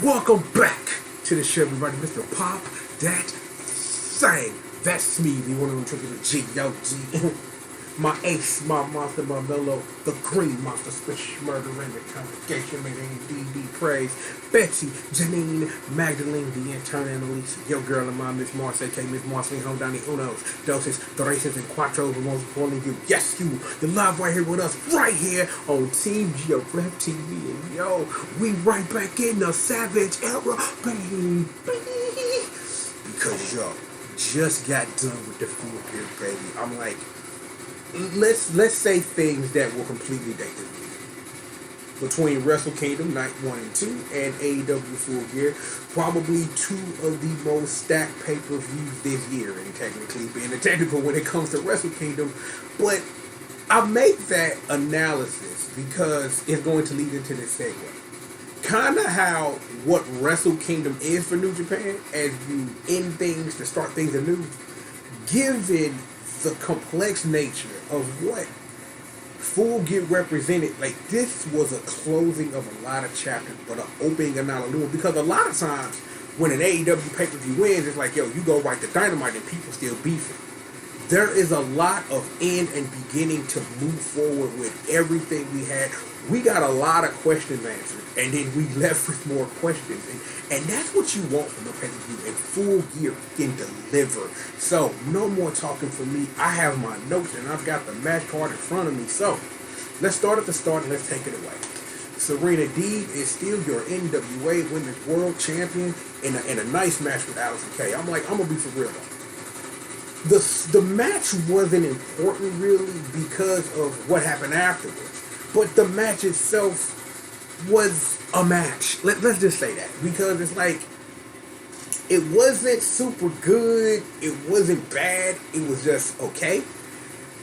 Welcome back to the show, everybody. Mr. Pop That Thing. That's me, the one of them triple G.O.D. My ace, my monster, my mellow, the green monster, special murder in the congregation, may they praise. Betsy, Janine, Magdalene, the intern, Annalise, your girl and my Miss Mars, aka Miss Marceline, home down the unos, doses, durations, and quattros, and most importantly, you, yes, you, you're live right here with us, right here on Team G.O.D TV, and yo, we right back in the savage era, baby, because yo, just got done with the food here, baby. I'm like, let's say things that will completely date this week. Between Wrestle Kingdom Night 1 and 2 and AEW Full Gear, probably two of the most stacked pay-per-views this year, and technically being a technical when it comes to Wrestle Kingdom. But I make that analysis because it's going to lead into this segue. Kind of how what Wrestle Kingdom is for New Japan as you end things to start things anew, given the complex nature of what Full Gear represented. Like, this was a closing of a lot of chapters, but an opening of not a new one. Because a lot of times when an AEW pay-per-view wins, it's like, yo, you go right to Dynamite and people still beefing. There is a lot of end and beginning to move forward with everything we had. We got a lot of questions answered, and then we left with more questions. And that's what you want from a pay-per-view, and Full Gear can deliver. So, no more talking from me. I have my notes, and I've got the match card in front of me. So, let's start at the start, and let's take it away. Serena Deeb is still your NWA Women's World Champion in a nice match with Allison Kay. I'm going to be for real, though. The match wasn't important, really, because of what happened afterwards. But the match itself was a match. Let's just say that. Because it's like, it wasn't super good. It wasn't bad. It was just okay.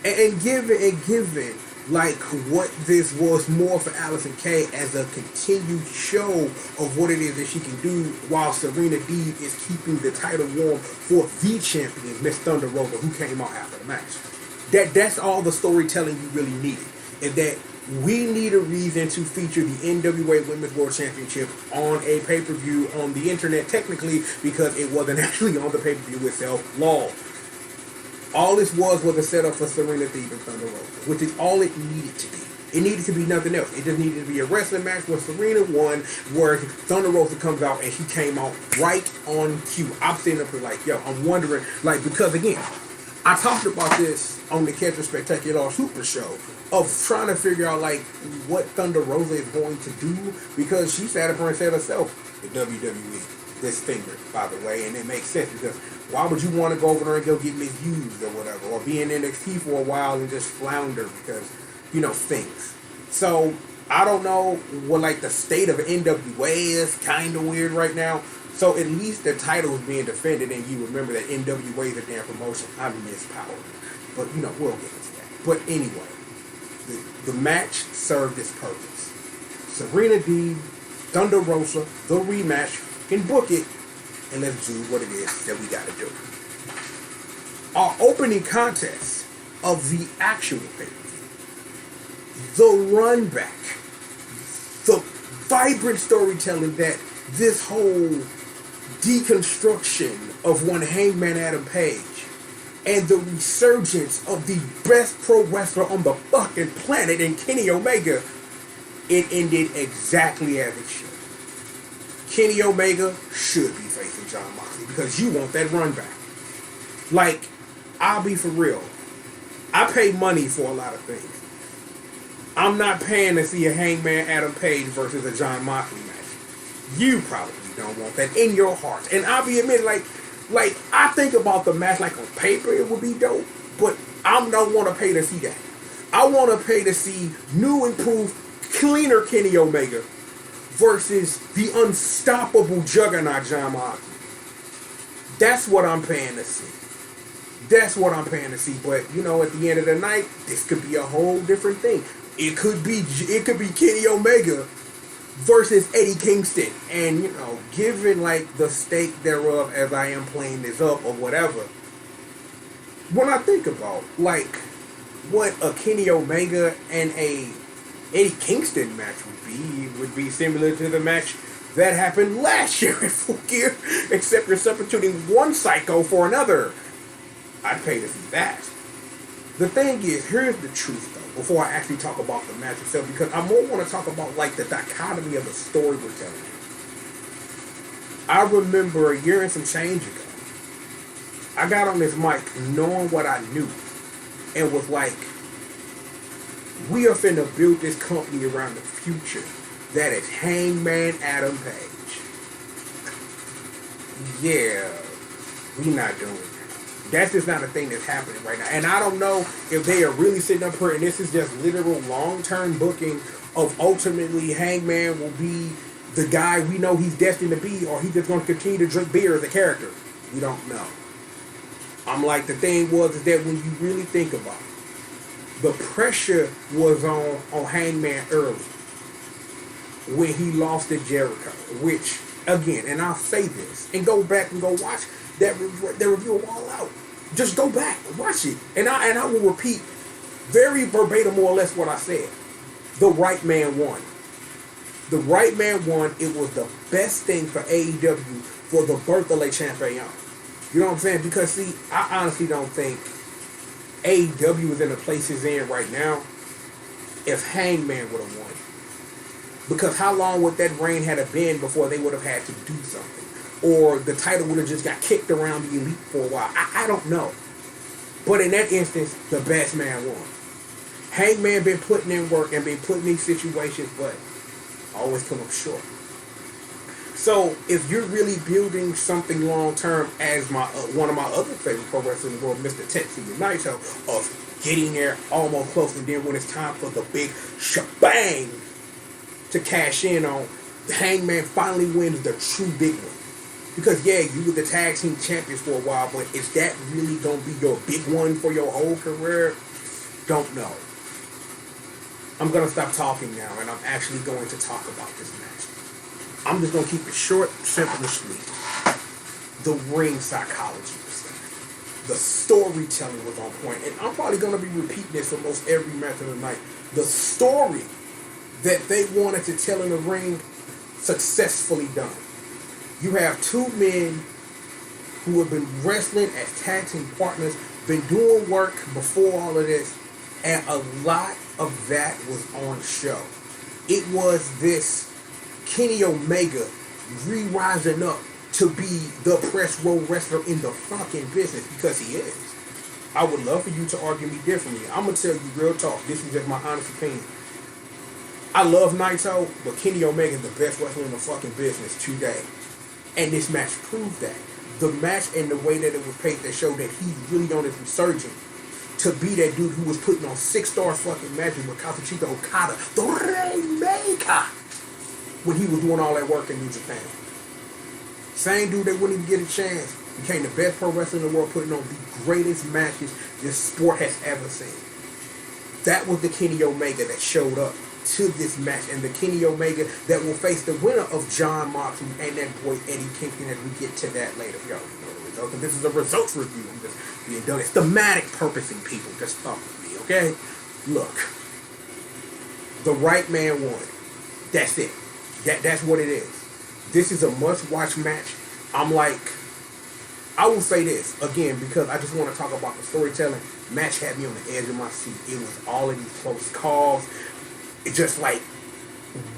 And given, like, what this was more for Allison Kay as a continued show of what it is that she can do while Serena Deeb is keeping the title warm for the champion, Miss Thunder Rosa, who came out after the match. That's all the storytelling you really needed. And that we need a reason to feature the NWA Women's World Championship on a pay-per-view on the internet, technically, because it wasn't actually on the pay-per-view itself. Law. All this was a setup for Serena Deeb and Thunder Rosa, which is all it needed to be. It needed to be nothing else. It just needed to be a wrestling match where Serena won, where Thunder Rosa comes out and she came out right on cue. I'm sitting up here like, yo, I'm wondering, like, because again, I talked about this on the Catch Spectacular Super Show of trying to figure out, like, what Thunder Rosa is going to do, because she sat up here and said herself, the WWE, this finger, by the way, and it makes sense, because why would you want to go over there and go get misused or whatever, or be in NXT for a while and just flounder because, you know, things. So, I don't know what, like, the state of NWA is kind of weird right now. So at least the title is being defended, and you remember that NWA is a damn promotion. I miss Power. But, you know, we'll get into that. But anyway, the match served its purpose. Serena Deeb, Thunder Rosa, the rematch, can book it, and let's do what it is that we got to do. Our opening contest of the actual pay-per-view, the run back, the vibrant storytelling that this whole deconstruction of one Hangman Adam Page and the resurgence of the best pro wrestler on the fucking planet in Kenny Omega, it ended exactly as it should. Kenny Omega should be facing Jon Moxley because you want that run back. Like, I'll be for real. I pay money for a lot of things. I'm not paying to see a Hangman Adam Page versus a Jon Moxley match. You probably don't want that in your heart. And I'll be admitted, like I think about the match like on paper it would be dope, but I don't want to pay to see that. I want to pay to see new, improved, cleaner Kenny Omega versus the unstoppable juggernaut Jon Moxley. That's what I'm paying to see. That's what I'm paying to see. But, you know, at the end of the night, this could be a whole different thing. It could be Kenny Omega versus Eddie Kingston. And, you know, given, like, the stake thereof as I am playing this up or whatever, when I think about, like, what a Kenny Omega and a Eddie Kingston match would be similar to the match That happened last year in Full Gear, except you're substituting one psycho for another. I'd pay to see that. The thing is, here's the truth though, before I actually talk about the match itself, because I more want to talk about like the dichotomy of the story we're telling. I remember a year and some change ago, I got on this mic knowing what I knew and was like, we are finna build this company around the future that is Hangman Adam Page. Yeah, we not doing that. That's just not a thing that's happening right now. And I don't know if they are really sitting up here and this is just literal long-term booking of ultimately Hangman will be the guy we know he's destined to be, or he's just going to continue to drink beer as a character. We don't know. I'm like, the thing was is that when you really think about it, the pressure was on Hangman early when he lost to Jericho, which, again, and I'll say this, and go back and go watch that review of All Out. Just go back and watch it. And I will repeat very verbatim more or less what I said. The right man won. The right man won. It was the best thing for AEW for the birth of Le Champion. You know what I'm saying? Because, see, I honestly don't think AEW is in the place it's in right now if Hangman would have won. Because how long would that reign have been before they would have had to do something? Or the title would have just got kicked around the elite for a while. I don't know. But in that instance, the best man won. Hangman been putting in work and been put in these situations, but always come up short. So if you're really building something long term, as my one of my other favorite pro wrestlers in the world, Mr. Tetsuya Naito, of getting there almost close, and then when it's time for the big shebang to cash in on, Hangman finally wins the true big one. Because yeah, you were the tag team champions for a while, but is that really gonna be your big one for your whole career? Don't know. I'm gonna stop talking now, and I'm actually going to talk about this match. I'm just gonna keep it short, simple, and sweet. The ring psychology was there. The storytelling was on point, and I'm probably gonna be repeating this for most every match of the night. The story that they wanted to tell in the ring, successfully done. You have two men who have been wrestling as tag team partners, been doing work before all of this, and a lot of that was on show. It was this Kenny Omega re-rising up to be the press row wrestler in the fucking business, because he is. I would love for you to argue me differently. I'm going to tell you real talk. This is just my honest opinion. I love Naito, but Kenny Omega is the best wrestler in the fucking business today. And this match proved that. The match and the way that it was paced that showed that he's really on his resurgence to be that dude who was putting on 6-star fucking matches with Kazuchika Okada, the Rainmaker, when he was doing all that work in New Japan. Same dude that wouldn't even get a chance became the best pro wrestler in the world, putting on the greatest matches this sport has ever seen. That was the Kenny Omega that showed up to this match, and the Kenny Omega that will face the winner of John Moxley and that boy Eddie Kingston, as we get to that later. Y'all know the results, and this is a results review. I'm just being done. It's thematic purposing, people. Just fuck with me, okay? Look, the right man won. That's it. That's what it is. This is a must-watch match. I'm like, I will say this again because I just want to talk about the storytelling. Match had me on the edge of my seat. It was all of these close calls. It's just like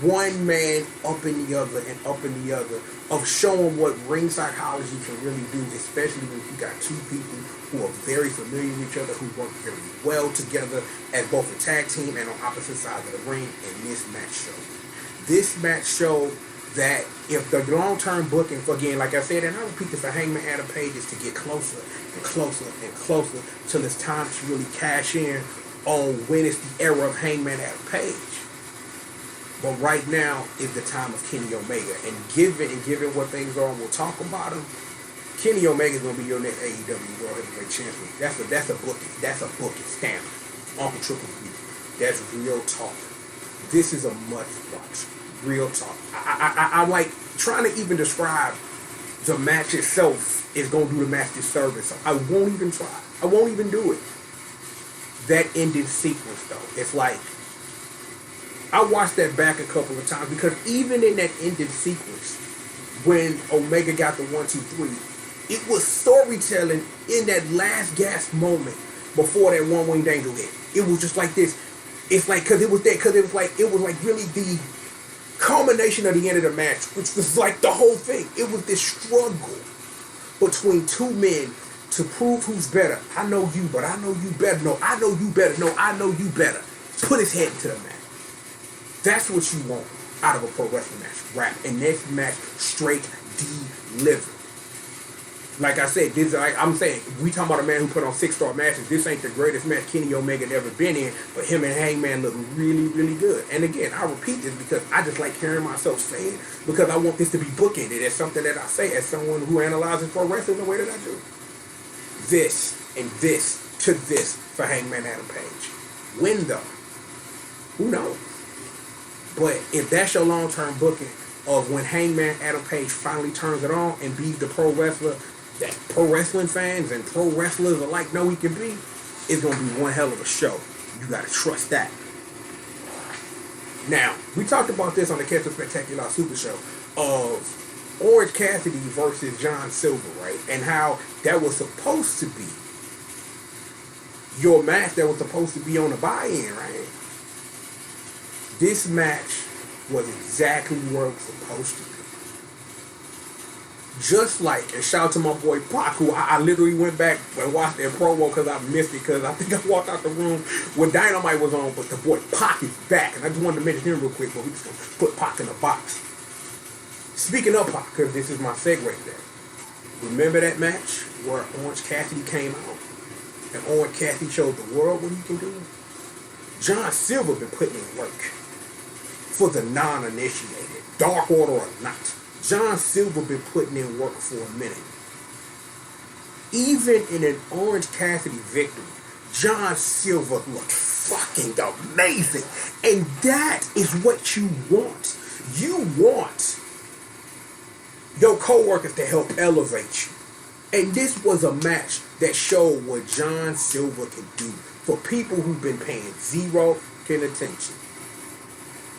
one man up in the other and up in the other of showing what ring psychology can really do, especially when you got two people who are very familiar with each other, who work very well together as both a tag team and on opposite sides of the ring, and this match showed. This match showed that if the long-term booking for, again, like I said, and I repeat this for Hangman Adam Page, is to get closer and closer and closer till it's time to really cash in on when it's the era of Hangman Adam Page. But right now is the time of Kenny Omega. And given what things are, and we'll talk about him, Kenny Omega is going to be your next AEW World Heavyweight Champion. That's a booking. That's a booking stamp. Uncle Triple B. That's real talk. This is a must-watch. Real talk. I'm like trying to even describe the match itself is going to do the match disservice. So I won't even try. I won't even do it. That ending sequence, though, it's like I watched that back a couple of times because even in that ending sequence, when Omega got the 1, 2, 3, it was storytelling in that last gasp moment before that one winged angel hit. It was just like this. It's like because it was like really the culmination of the end of the match, which was like the whole thing. It was this struggle between two men to prove who's better. I know you, but I know you better. No, I know you better. No, I know you better. Put his head into the match. That's what you want out of a pro wrestling match. Rap. And this match straight delivered. Like I said, I'm saying, we talking about a man who put on 6-star matches. This ain't the greatest match Kenny Omega ever been in, but him and Hangman look really, really good. And again, I repeat this because I just like hearing myself say it because I want this to be bookended as something that I say as someone who analyzes pro wrestling the way that I do. This and this to this for Hangman Adam Page. When though? Who knows? But if that's your long-term booking of when Hangman Adam Page finally turns it on and be the pro wrestler that pro wrestling fans and pro wrestlers alike know he can be, it's going to be one hell of a show. You got to trust that. Now, we talked about this on the Catch a Spectacular Super Show of Orange Cassidy versus John Silver, right? And how that was supposed to be your match that was supposed to be on the buy-in, right? This match was exactly where it was supposed to be. Just like, and shout out to my boy Pac, who I literally went back and watched that promo because I missed it, because I think I walked out the room when Dynamite was on, but the boy Pac is back. And I just wanted to mention him real quick, but we just going to put Pac in a box. Speaking of Pac, because this is my segue there. Remember that match where Orange Cassidy came out? And Orange Cassidy showed the world what he can do? John Silver been putting in work for the non-initiated, Dark Order or not. John Silver been putting in work for a minute. Even in an Orange Cassidy victory, John Silver looked fucking amazing. And that is what you want. You want your co-workers to help elevate you. And this was a match that showed what John Silver can do for people who've been paying zero attention.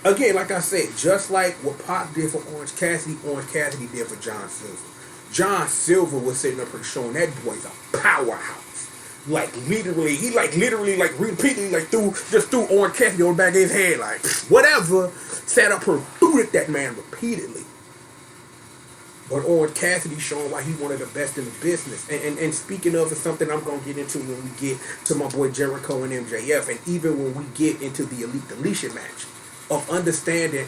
Again, like I said, just like what Pac did for Orange Cassidy did for John Silver. John Silver was sitting up here showing that boy's a powerhouse. Like literally, he repeatedly threw Orange Cassidy on the back of his head, like whatever. Sat up here, booted that man repeatedly. But Orange Cassidy showing why he's one of the best in the business. And speaking of, it's something I'm going to get into when we get to my boy Jericho and MJF, and even when we get into the Elite Deletion match, of understanding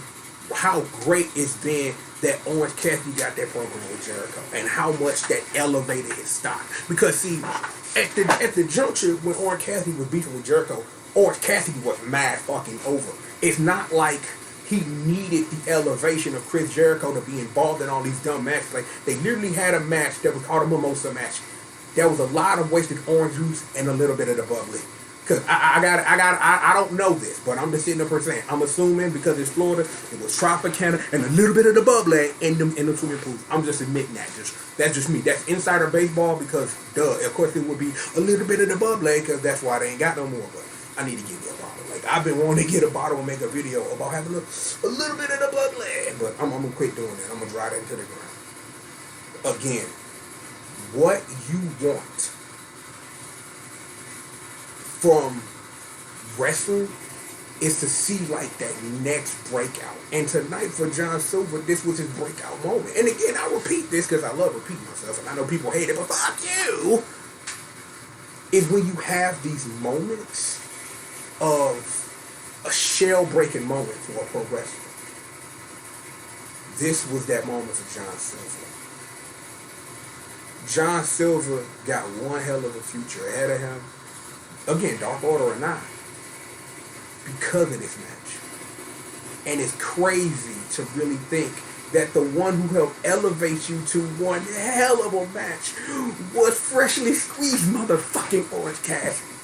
how great it's been that Orange Cassidy got that program with Jericho and how much that elevated his stock. Because see, at the juncture when Orange Cassidy was beefing with Jericho, Orange Cassidy was mad fucking over. It's not like he needed the elevation of Chris Jericho to be involved in all these dumb matches. Like, they literally had a match that was called a mimosa match. There was a lot of wasted orange juice and a little bit of the bubbly. Cause I don't know this, but I'm just sitting up here saying, I'm assuming because it's Florida, it was Tropicana and a little bit of the bubbly in the swimming pools. I'm just admitting that. That's just me. That's insider baseball because, duh, of course it would be a little bit of the bubbly because that's why they ain't got no more. But I need to get me a bottle. Like, I've been wanting to get a bottle and make a video about having a little bit of the bubbly. But I'm gonna quit doing that. I'm gonna drive that into the ground. Again, what you want from wrestling is to see like that next breakout. And tonight for John Silver, this was his breakout moment. And again, I repeat this because I love repeating myself, and I know people hate it, but fuck you. Is when you have these moments of a shell-breaking moment for a pro wrestler. This was that moment for John Silver. John Silver got one hell of a future ahead of him. Again, Dark Order or not, because of this match. And it's crazy to really think that the one who helped elevate you to one hell of a match was freshly squeezed motherfucking Orange Cassidy.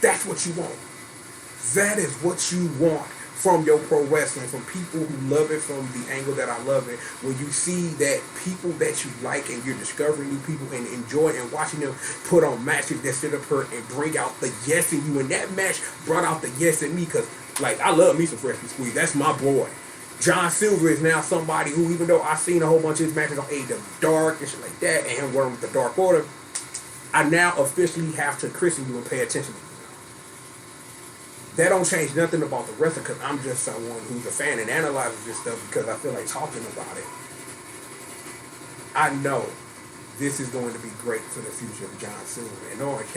That's what you want. That is what you want from your pro wrestling, from people who love it from the angle that I love it, when you see that people that you like and you're discovering new people and enjoy and watching them put on matches that sit up here and bring out the yes in you. And that match brought out the yes in me because Like, I love me some Freshman Squeeze. That's my boy. John Silver is now somebody who, even though I've seen a whole bunch of his matches on AEW Dark and shit like that, and him working with the Dark Order, I now officially have to christen you and pay attention to you. That don't change nothing about the wrestler, because I'm just someone who's a fan and analyzes this stuff because I feel like talking about it. I know this is going to be great for the future of John Silver. And Orange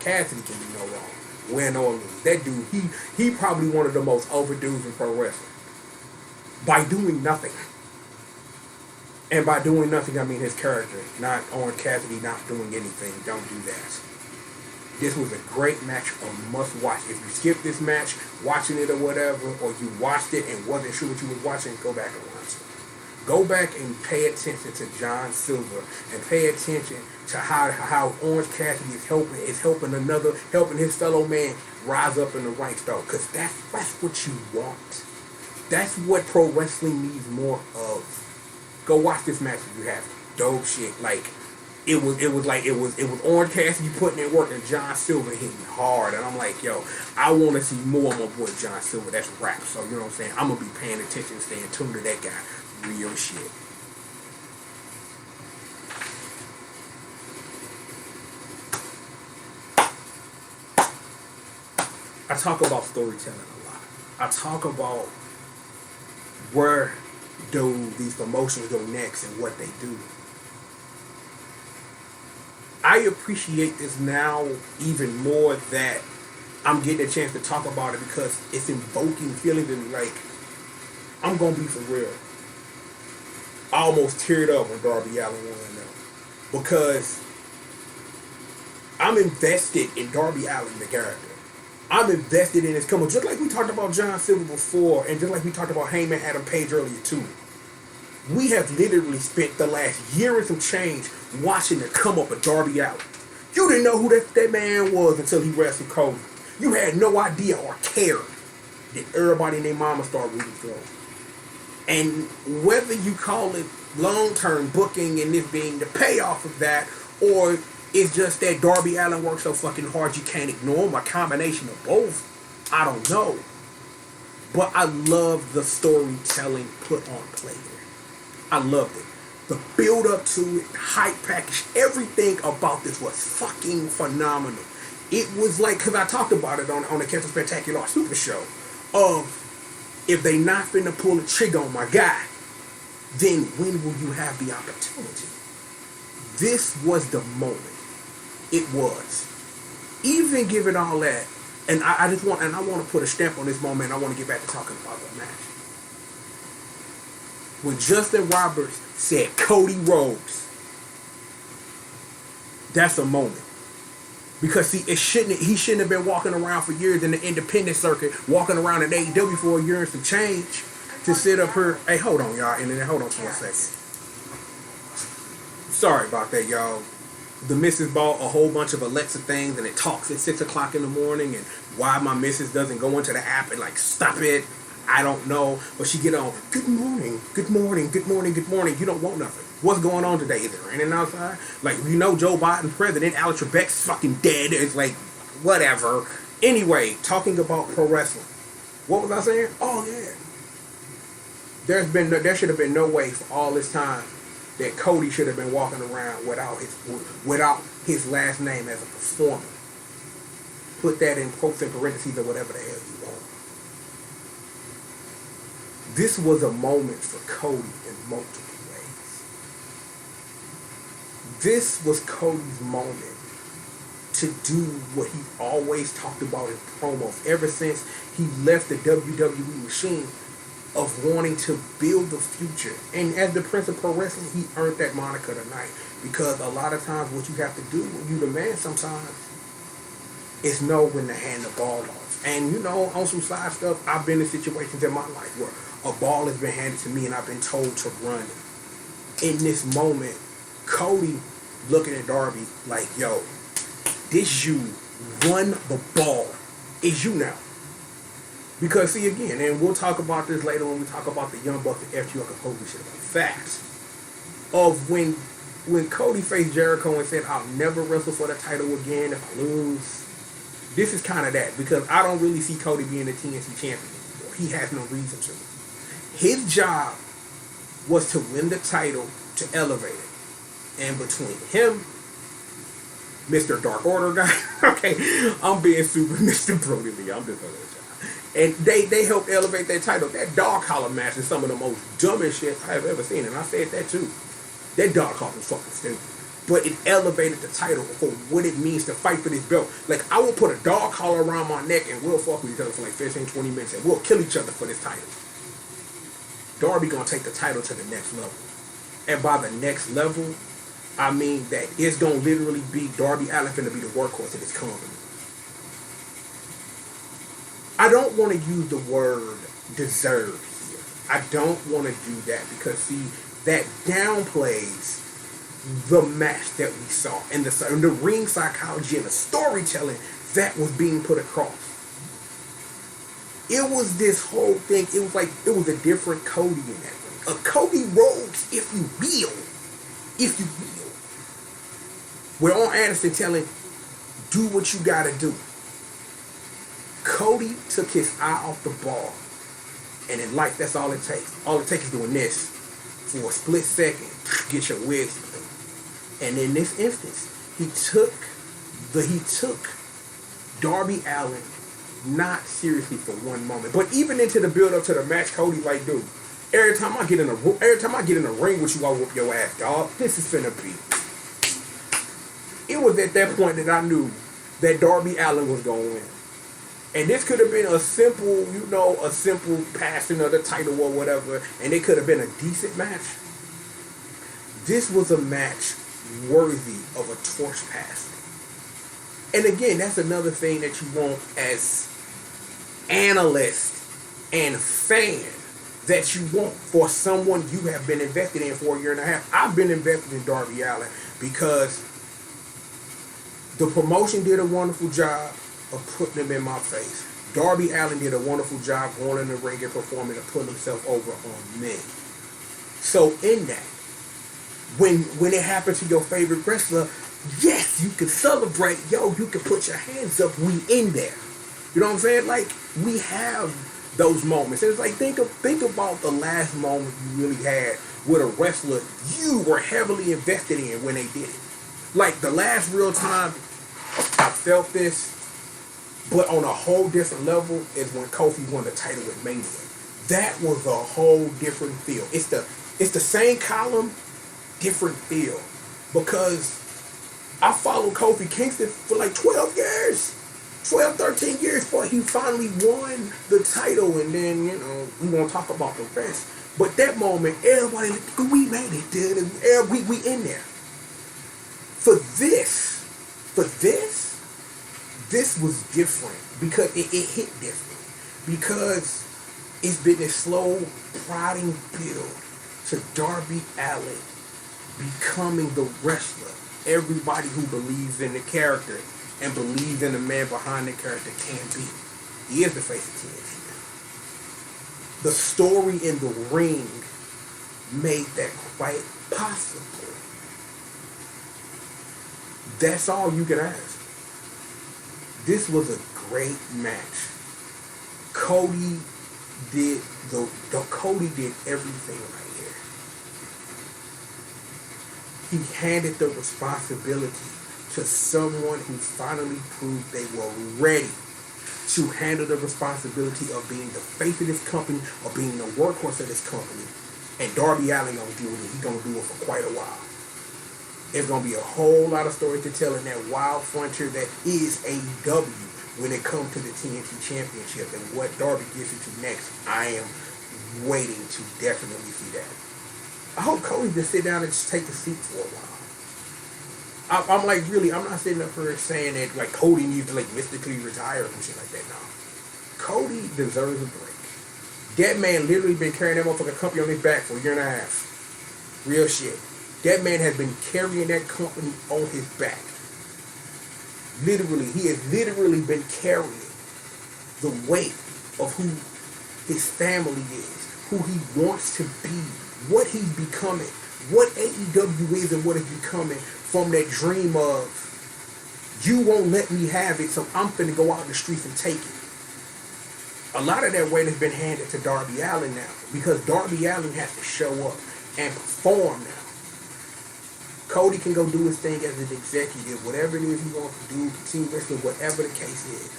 Cassidy can do no wrong. Win or lose. That dude, he probably one of the most overdues in pro wrestling. By doing nothing. And by doing nothing, I mean his character. Not Orange Cassidy not doing anything. Don't do that. This was a great match, a must watch. If you skipped this match, watching it or whatever, or you watched it and wasn't sure what you was watching, go back and watch it. Go back and pay attention to John Silver and pay attention to how Orange Cassidy is helping his fellow man rise up in the ranks, though, because that's what you want. That's what pro wrestling needs more of. Go watch this match if you have dope shit. Like, it was Orange Cassidy putting in work and John Silver hitting hard, and I'm like, yo, I want to see more of my boy John Silver. That's rap, so you know what I'm saying. I'm gonna be paying attention, and staying tuned to that guy. Real shit. I talk about storytelling a lot. I talk about where do these promotions go next and what they do. I appreciate this now even more that I'm getting a chance to talk about it, because it's invoking feelings in me. Like, I'm gonna be for real. I almost teared up when Darby Allin won though, because I'm invested in Darby Allin, the character. I'm invested in his come up, just like we talked about John Silver before, and just like we talked about Heyman Adam Page earlier too. We have literally spent the last year and some change watching the come up of Darby Allin. You didn't know who that man was until he wrestled Cody. You had no idea or cared. Then everybody and their mama started rooting for him. And whether you call it long-term booking and this being the payoff of that, or it's just that Darby Allin works so fucking hard you can't ignore him, a combination of both, I don't know. But I love the storytelling put on play there. I loved it. The build up to it, the hype package, everything about this was fucking phenomenal. It was like, because I talked about it on the Captain Spectacular Super Show, of if they not finna pull the trigger on my guy, then when will you have the opportunity? This was the moment. It was. Even given all that, and I want to put a stamp on this moment, and I want to get back to talking about the match. When Justin Roberts said Cody Rhodes, that's a moment. Because see, he shouldn't have been walking around for years in the independent circuit, walking around at AEW for a year and some change, to sit up here. Hey, hold on, y'all, and then hold on for a second. Sorry about that, y'all. The missus bought a whole bunch of Alexa things, and it talks at 6 o'clock in the morning, and why my missus doesn't go into the app and like, stop it, I don't know. But she get on, good morning, good morning, good morning, good morning. You don't want nothing. What's going on today? Is it raining outside? Like, you know, Joe Biden's president, Alex Trebek's fucking dead. It's like, whatever. Anyway, talking about pro wrestling. What was I saying? Oh, yeah. There should have been no way for all this time that Cody should have been walking around without his last name as a performer. Put that in quotes and parentheses or whatever the hell you want. This was a moment for Cody in multiple ways. This was Cody's moment to do what he always talked about in promos ever since he left the WWE machine, of wanting to build the future. And as the Prince of Pro Wrestling, he earned that moniker tonight. Because a lot of times what you have to do when you the man sometimes is know when to hand the ball off. And you know, on some side stuff, I've been in situations in my life where a ball has been handed to me and I've been told to run it. In this moment, Cody looking at Darby like, yo, this you, run the ball. It's you now. Because see again, and we'll talk about this later when we talk about the Young Bucks and FTR Kobe shit about facts. Of when Cody faced Jericho and said, I'll never wrestle for the title again if I lose. This is kind of that because I don't really see Cody being the TNT champion anymore. He has no reason to. His job was to win the title to elevate it. And between him, Mr. Dark Order guy, okay, I'm being super Mr. Brody Lee. I'm just a and they helped elevate that title. That dog collar match is some of the most dumbest shit I've ever seen. And I said that too. That dog collar was fucking stupid. But it elevated the title for what it means to fight for this belt. Like, I will put a dog collar around my neck and we'll fuck with each other for like 15, 20 minutes and we'll kill each other for this title. Darby gonna take the title to the next level. And by the next level, I mean that it's gonna literally be Darby Allin gonna be the workhorse of this company. I don't want to use the word deserve here. I don't want to do that because, see, that downplays the match that we saw and the ring psychology and the storytelling that was being put across. It was this whole thing. It was like it was a different Cody in that ring. A Cody Rhodes, if you will. If you will. We're on Anderson telling, do what you gotta do. Cody took his eye off the ball. And in life, that's all it takes. All it takes is doing this. For a split second, get your wig split. And in this instance, he took Darby Allin not seriously for one moment. But even into the build up to the match, Cody's like, dude, every time I get in a ring with you, I'll whoop your ass, dog. This is finna be. It was at that point that I knew that Darby Allin was gonna win. And this could have been a simple passing of the title or whatever, and it could have been a decent match. This was a match worthy of a torch passing. And again, that's another thing that you want as analyst and fan that you want for someone you have been invested in for a year and a half. I've been invested in Darby Allin because the promotion did a wonderful job of putting him in my face. Darby Allin did a wonderful job going in the ring and performing and putting himself over on me. So in that, when it happens to your favorite wrestler, yes, you can celebrate. Yo, you can put your hands up. We in there. You know what I'm saying? Like, we have those moments. And it's like, think about the last moment you really had with a wrestler you were heavily invested in when they did it. Like, the last real time I felt this, but on a whole different level, is when Kofi won the title with Mania. That was a whole different feel. It's the same column, different feel. Because I followed Kofi Kingston for like 12 years. 13 years before he finally won the title. And then, we won't talk about the rest. But that moment, everybody, we made it, dude. We in there. For this was different because it hit different. Because it's been a slow, prodding build to Darby Allin becoming the wrestler everybody who believes in the character and believes in the man behind the character can be. He is the face of TNT. The story in the ring made that quite possible. That's all you can ask. This was a great match. Cody did everything right here. He handed the responsibility to someone who finally proved they were ready to handle the responsibility of being the face of this company, of being the workhorse of this company. And Darby Allin gonna do it, and he's gonna do it for quite a while. There's gonna be a whole lot of stories to tell in that wild frontier that is AEW when it comes to the TNT Championship and what Darby gets into next. I am waiting to definitely see that. I hope Cody just sit down and just take a seat for a while. I'm like, really, I'm not sitting up here saying that like Cody needs to like mystically retire and shit like that. No. Cody deserves a break. That man literally been carrying that motherfucking company on his back for a year and a half. Real shit. That man has been carrying that company on his back. Literally, he has literally been carrying the weight of who his family is, who he wants to be, what he's becoming, what AEW is and what it's becoming from that dream of You won't let me have it, so I'm finna go out in the streets and take it. A lot of that weight has been handed to Darby Allin now because Darby Allin has to show up and perform now. Cody can go do his thing as an executive, whatever it is he wants to do, continue wrestling, whatever the case is.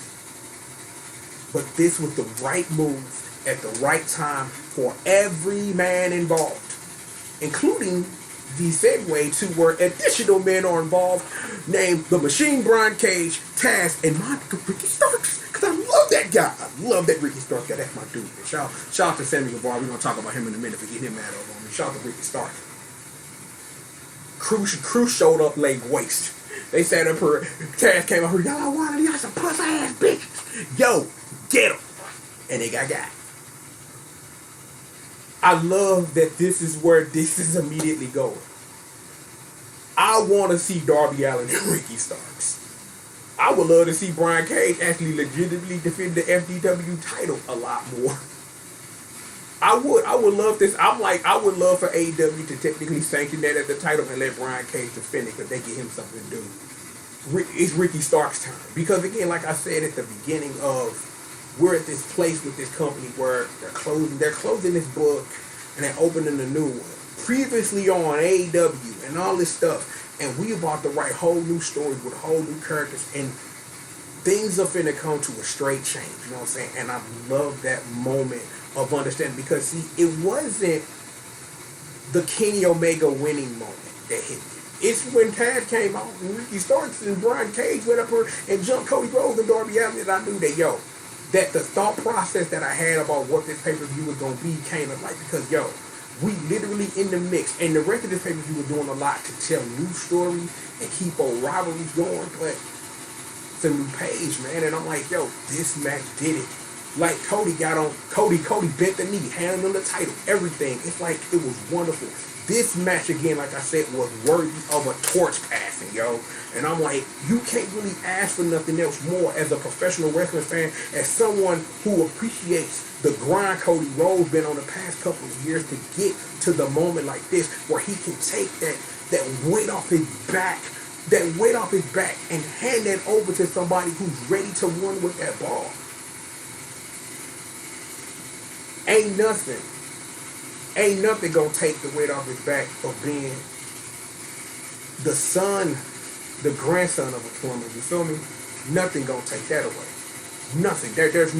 But this was the right move at the right time for every man involved, including the segue to where additional men are involved, named the Machine Brian Cage, Taz, and my Ricky Starks. Because I love that guy. I love that Ricky Starks guy. That's my dude. Shout out to Sammy Guevara. We're going to talk about him in a minute if we get him mad over him. Shout out to Ricky Starks. Crew showed up laying waste. They sat up here. Taz came up here. Y'all wanted y'all some pussy ass bitches. Yo, get them. And they got. I love that this is where this is immediately going. I want to see Darby Allin and Ricky Starks. I would love to see Brian Cage actually legitimately defend the FDW title a lot more. I would love this. I would love for AEW to technically sanction that as the title and let Brian Cage defend it because they give him something to do. It's Ricky Stark's turn. Because again, like I said at the beginning of, we're at this place with this company where they're closing this book and they're opening a new one. Previously on AEW and all this stuff, and we about to write whole new stories with whole new characters, and things are finna come to a straight change, you know what I'm saying? And I love that moment of understanding because see, it wasn't the Kenny Omega winning moment that hit me. It's when Taz came out and Ricky Starks and Brian Cage went up here and jumped Cody Rhodes and Darby Allin, and I knew that, that the thought process that I had about what this pay-per-view was going to be came to light because, we literally in the mix. And the rest of this pay-per-view was doing a lot to tell new stories and keep old rivalries going, but it's a new page, man. And I'm like, this match did it. Like Cody got on, Cody bent the knee, handed him the title, everything. It's like, it was wonderful. This match, again, like I said, was worthy of a torch passing, And I'm like, you can't really ask for nothing else more as a professional wrestling fan, as someone who appreciates the grind Cody Rhodes been on the past couple of years to get to the moment like this where he can take that weight off his back, and hand that over to somebody who's ready to run with that ball. Ain't nothing gonna take the weight off his back of being the grandson of a former, you feel me? Nothing gonna take that away. Nothing. There's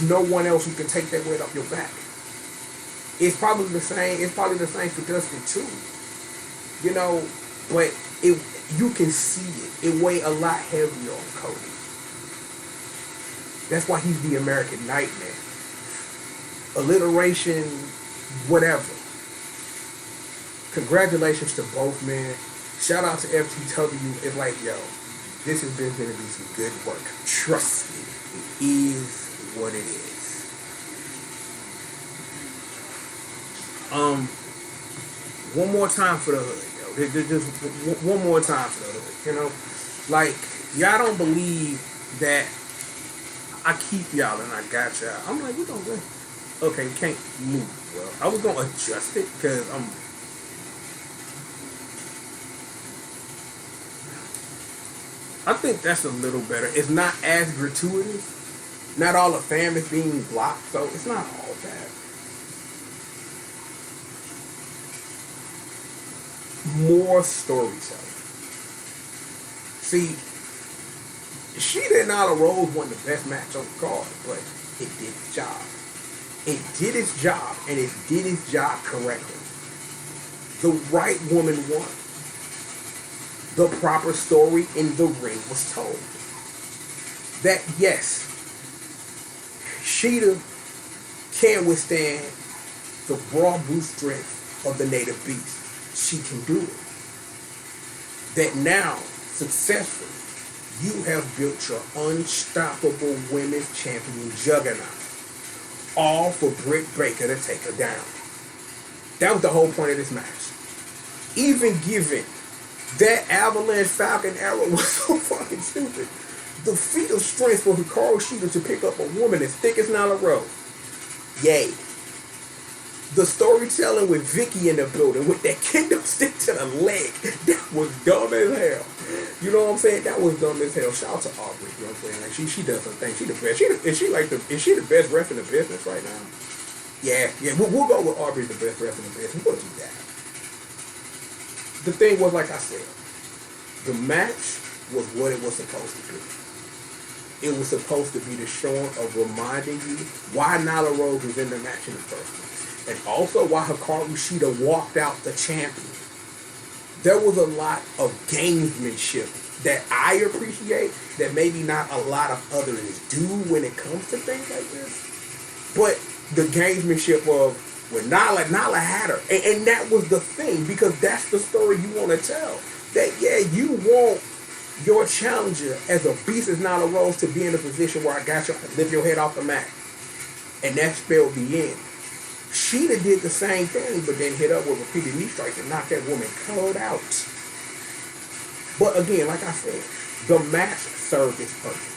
no one else who can take that weight off your back. It's probably the same for Dustin too. But you can see it. It weighed a lot heavier on Cody. That's why he's the American Nightmare. Alliteration, whatever. Congratulations to both men. Shout out to FTW. It's like, this has been going to be some good work. Trust me, it is what it is. One more time for the hood, Just one more time for the hood, Like, y'all don't believe that I keep y'all and I got y'all. I'm like, we gonna win. Okay, we can't move. Well, I was gonna adjust it because I think that's a little better. It's not as gratuitous. Not all the fam is being blocked, so it's not all bad. More storytelling. See, Sheeta and Nyla Rose wasn't the best match on the card, but it did its job. It did its job, and it did its job correctly. The right woman won. The proper story in the ring was told. That, yes, Sheeta can withstand the raw brute strength of the native beast. She can do it. That now, successfully, you have built your unstoppable women's champion juggernaut. All for Britt Baker to take her down. That was the whole point of this match. Even given that Avalanche Falcon arrow was so fucking stupid. The feat of strength for Hikaru Shida to pick up a woman as thick as Nyla Rose. Yay. The storytelling with Vicky in the building with that kendo stick to the leg. That was dumb as hell. You know what I'm saying? That was dumb as hell. Shout out to Aubrey. You know what I'm saying? Like she does her thing. She the best. Is she the best ref in the business right now? Yeah. We'll go with Aubrey the best ref in the business. We'll do that. The thing was, like I said, the match was what it was supposed to be. It was supposed to be the showing of reminding you why Nyla Rose was in the match in the first place. And also why Hikaru Shida walked out the champion. There was a lot of gamesmanship that I appreciate that maybe not a lot of others do when it comes to things like this. But the gamesmanship of when Nyla had her. And that was the thing, because that's the story you want to tell. That, yeah, you want your challenger as a beast as Nyla Rose to be in a position where I got you to lift your head off the mat. And that spelled the end. Sheeta did the same thing, but then hit up with repeated knee strikes and knocked that woman cold out. But again, like I said, the match served its purpose.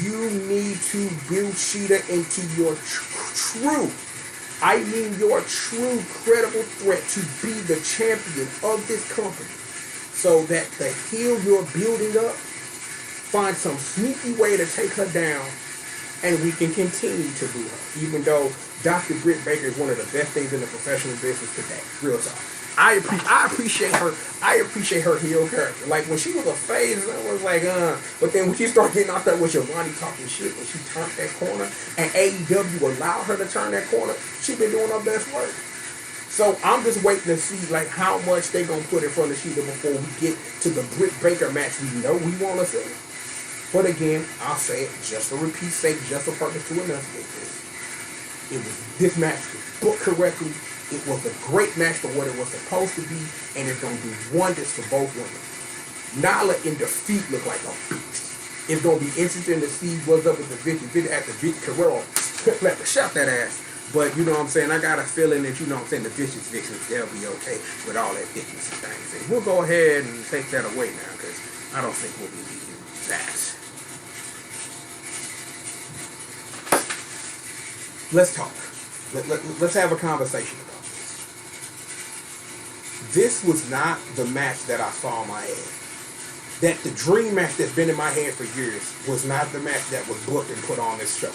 You need to build Sheeta into your true credible threat to be the champion of this company. So that the heel you're building up finds some sneaky way to take her down, and we can continue to boo her. Even though Dr. Britt Baker is one of the best things in the professional business today. Real talk. I appreciate her. I appreciate her heel character. Like when she was a phase, I was like, But then when she started getting out there with Giovanni talking shit, when she turned that corner, and AEW allowed her to turn that corner, she been doing her best work. So I'm just waiting to see like how much they gonna put in front of Sheeta before we get to the Britt Baker match we know we want to see. But again, I'll say it just for repeat's sake, just for purpose to enunciate this. This match was booked correctly. It was a great match for what it was supposed to be, and it's gonna do wonders for both women. Nyla in defeat looked like a beast. It's gonna be interesting to see what's up with the Vicky after Vicky Carrero shot that ass. But you know what I'm saying, I got a feeling that, you know what I'm saying, the vicious Vixens, they'll be okay with all that thickness and things. And we'll go ahead and take that away now, because I don't think we'll be needing that. Let's talk. Let's have a conversation about this. This was not the match that I saw in my head. That the dream match that's been in my head for years was not the match that was booked and put on this show.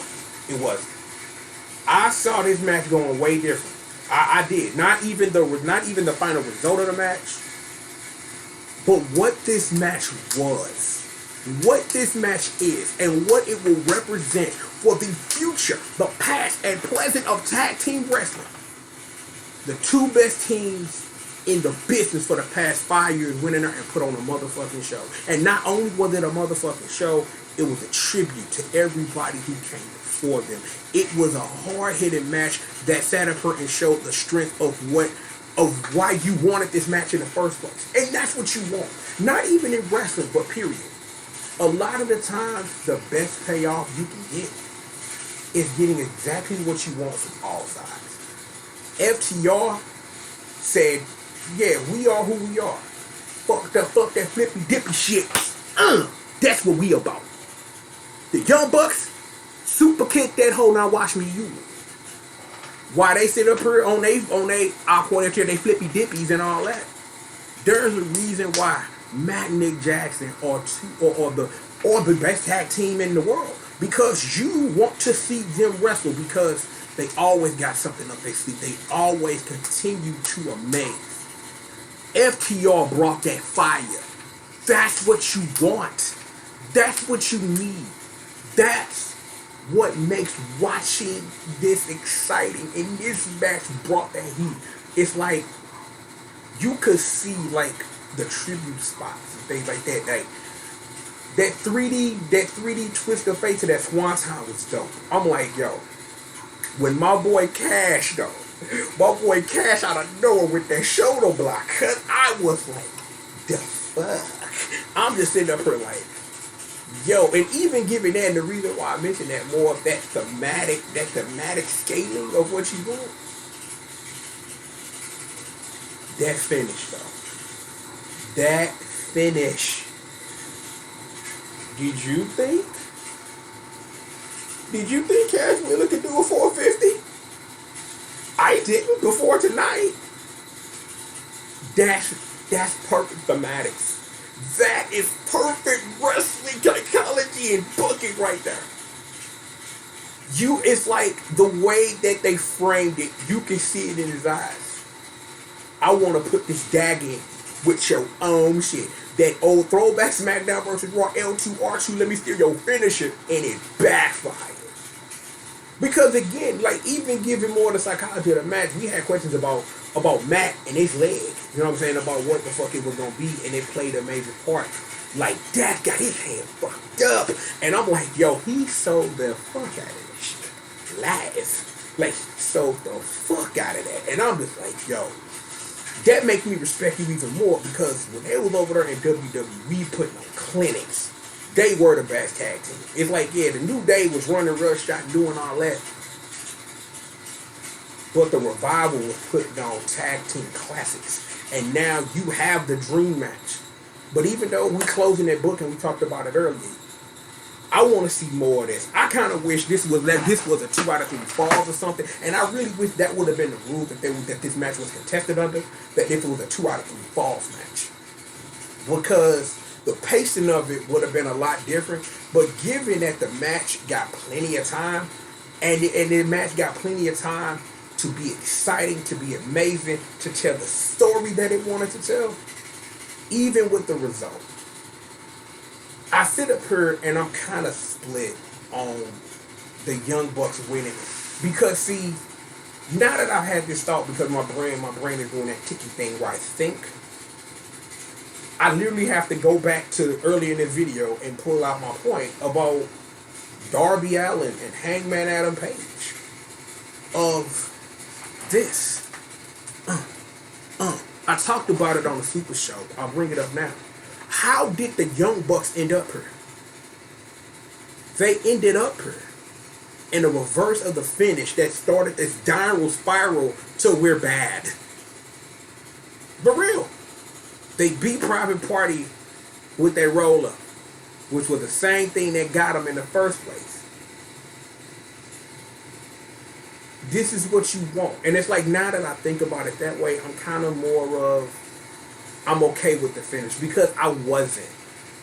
It wasn't. I saw this match going way different. I did. Not even the final result of the match, but what this match was, what this match is, and what it will represent for the future, the past and present of tag team wrestling. The two best teams in the business for the past 5 years went in there and put on a motherfucking show. And not only was it a motherfucking show, it was a tribute to everybody who came before them. It was a hard-hitting match that sat up here and showed the strength of why you wanted this match in the first place. And that's what you want. Not even in wrestling, but period. A lot of the times, the best payoff you can get is getting exactly what you want from all sides. FTR said, yeah, we are who we are. Fuck that flippy dippy shit. That's what we about. The Young Bucks super kick that hoe, now watch me you. Why they sit up here on they aqua they flippy dippies and all that. There's a reason why Matt and Nick Jackson are the best tag team in the world. Because you want to see them wrestle, because they always got something up their sleeve. They always continue to amaze. FTR brought that fire. That's what you want. That's what you need. That's what makes watching this exciting. And this match brought that heat. It's like you could see like the tribute spots and things like that. Like that 3D twist of face of that Swanton was dope. I'm like, yo, when my boy Cash out of nowhere with that shoulder block, cause I was like, the fuck? I'm just sitting up here like, yo, and even giving that, and the reason why I mentioned that, more of that thematic scaling of what you want. That finish though. That finish. Did you think Cash Wheeler could do a 450? I didn't before tonight. That's perfect thematics. That is perfect wrestling psychology and booking right there. It's like the way that they framed it, you can see it in his eyes. I want to put this dagger in with your own shit. That old throwback SmackDown versus Raw L2R2, let me steal your finisher, and it backfired. Because again, like even giving more of the psychology of the match, we had questions about Matt and his leg. You know what I'm saying? About what the fuck it was gonna be, and it played a major part. Like Dad got his hand fucked up, and I'm like, yo, he sold the fuck out of this shit live. Like sold the fuck out of that, and I'm just like, yo, that makes me respect you even more because when they was over there in WWE putting on clinics, they were the best tag team. It's like, yeah, the New Day was running rush shot and doing all that. But the Revival was putting on tag team classics. And now you have the dream match. But even though we closing that book and we talked about it earlier, I want to see more of this. I kind of wish this was a 2 out of 3 falls or something. And I really wish that would have been the rule that this match was contested under. That if it was a 2 out of 3 falls match. Because the pacing of it would have been a lot different. But given that the match got plenty of time, and the match got plenty of time to be exciting, to be amazing, to tell the story that it wanted to tell, even with the result, I sit up here and I'm kind of split on the Young Bucks winning. Because see, now that I've had this thought, because my brain is doing that ticky thing where I think, I literally have to go back to earlier in the video and pull out my point about Darby Allin and Hangman Adam Page. Of this. I talked about it on the Super Show. I'll bring it up now. How did the Young Bucks end up here? They ended up here in the reverse of the finish that started this downward spiral to we're bad. But real. They beat Private Party with their roll-up, which was the same thing that got them in the first place. This is what you want. And it's like, now that I think about it that way, I'm kind of more of, I'm okay with the finish. Because I wasn't.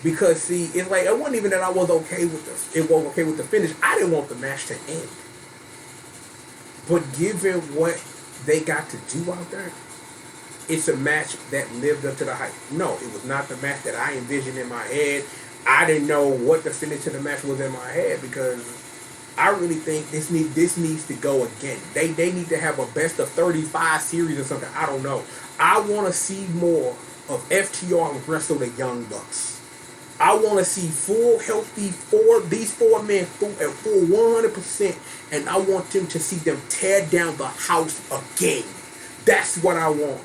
Because, see, it's like, it wasn't even that I was okay with the finish. I didn't want the match to end. But given what they got to do out there, it's a match that lived up to the hype. No, it was not the match that I envisioned in my head. I didn't know what the finish of the match was in my head because I really think this needs to go again. They need to have a best of 35 series or something. I don't know. I want to see more of FTR wrestle the Young Bucks. I want to see full healthy these four men at full 100%, and I want them to see them tear down the house again. That's what I want.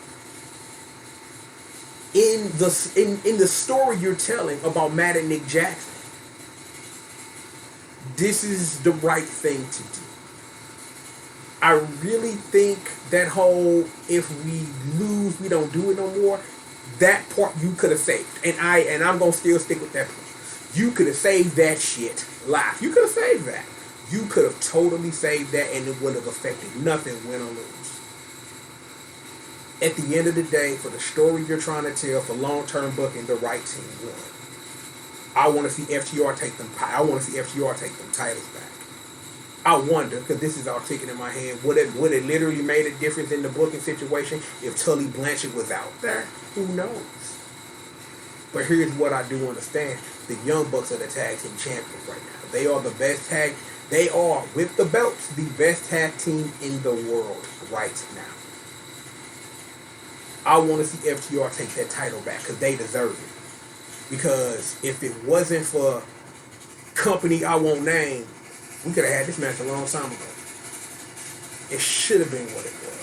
In the story you're telling about Matt and Nick Jackson, this is the right thing to do. I really think that whole if we lose, we don't do it no more, that part you could have saved. And I'm gonna still stick with that part. You could have saved that shit live. You could have saved that. You could have totally saved that and it wouldn't have affected nothing, win or lose. At the end of the day, for the story you're trying to tell, for long-term booking, the right team won. I want to see FTR take them. I want to see FTR take them titles back. I wonder, because this is all ticking in my head, would it literally made a difference in the booking situation if Tully Blanchard was out there? Who knows? But here's what I do understand: the Young Bucks are the tag team champions right now. They are the best tag. They are, with the belts, the best tag team in the world right now. I want to see FTR take that title back because they deserve it. Because if it wasn't for company I won't name, we could have had this match a long time ago. It should have been what it was.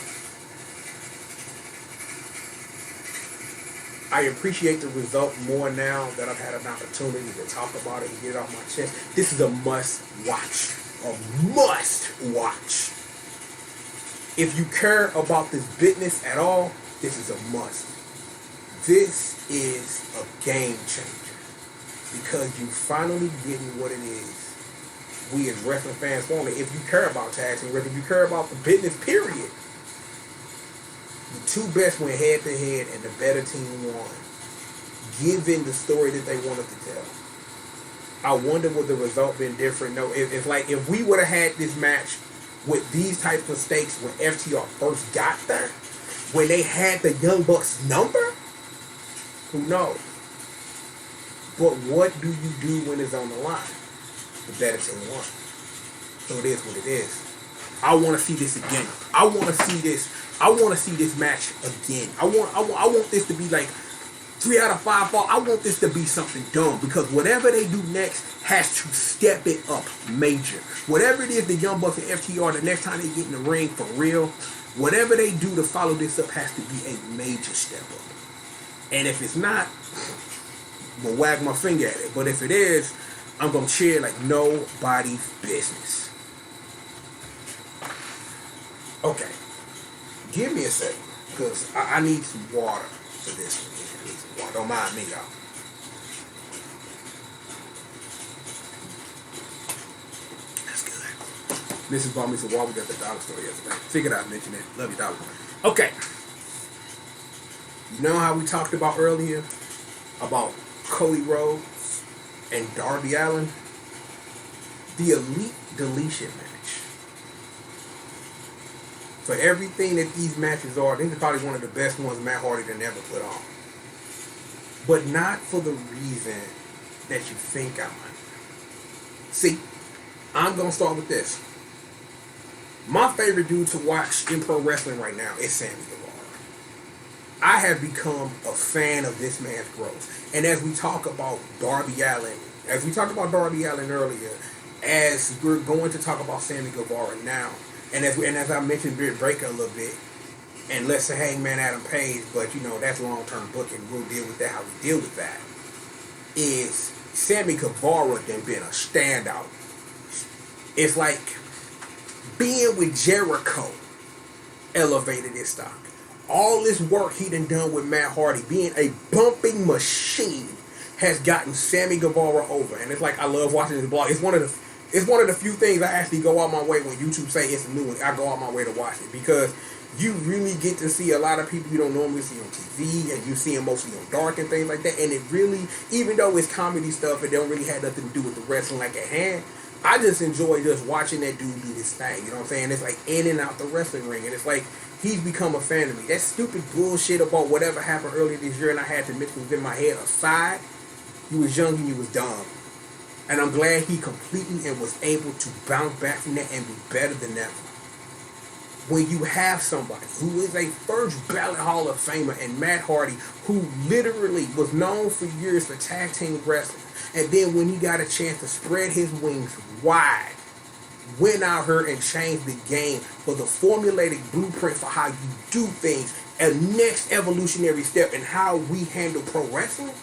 I appreciate the result more now that I've had an opportunity to talk about it and get it off my chest. This is a must watch. A must watch. If you care about this business at all, this is a must. This is a game changer because you finally getting what it is we as wrestling fans want. If you care about tag team wrestling, if you care about the business, period, the two best went head to head and the better team won. given the story that they wanted to tell. I wonder would the result been different. No, if we would have had this match with these types of stakes when FTR first got there, when they had the Young Bucks number, who knows? But what do you do when it's on the line? The better team won. So it is what it is. I want to see this again. I want to see this. I want to see this match again. I want this to be like 3 out of 5 fall. I want this to be something dumb because whatever they do next has to step it up major. Whatever it is, the Young Bucks and FTR, the next time they get in the ring for real, whatever they do to follow this up has to be a major step up. And if it's not, I'm gonna wag my finger at it. But if it is, I'm gonna cheer like nobody's business. Okay, give me a second because I need some water for this one. I need some water. Don't mind me, y'all. That's good. Mrs. bought me some water at the dollar store yesterday. Figured I'd mention it. Love you, dollar. Okay. You know how we talked about earlier about Cody Rhodes and Darby Allin? The Elite Deletion match. For everything that these matches are, these are probably one of the best ones Matt Hardy done ever put on. But not for the reason that you think I might. See, I'm going to start with this. My favorite dude to watch in pro wrestling right now is Sammy Guevara. I have become a fan of this man's growth. And as we talk about Darby Allin, earlier, as we're going to talk about Sammy Guevara now, and as I mentioned Britt Baker a little bit, and let's say Hangman Adam Page, but you know, that's long-term booking. We'll deal with that how we deal with that. Is Sammy Guevara then been a standout. It's like being with Jericho elevated his stock. All this work he done with Matt Hardy, being a bumping machine, has gotten Sammy Guevara over. And it's like I love watching his blog. It's one of the few things I actually go out my way when YouTube say it's a new one. I go out my way to watch it because you really get to see a lot of people you don't normally see on TV, and you see them mostly on Dark and things like that. And it really, even though it's comedy stuff, it don't really have nothing to do with the wrestling like at hand. I just enjoy just watching that dude do his thing. You know what I'm saying? It's like in and out the wrestling ring, and it's like he's become a fan of me. That stupid bullshit about whatever happened earlier this year and I had to admit was in my head aside. You was young and you was dumb. And I'm glad he completely and was able to bounce back from that and be better than ever. When you have somebody who is a first ballot Hall of Famer and Matt Hardy, who literally was known for years for tag team wrestling, and then when he got a chance to spread his wings wide, went out here and changed the game for the formulated blueprint for how you do things, a next evolutionary step in how we handle pro wrestling,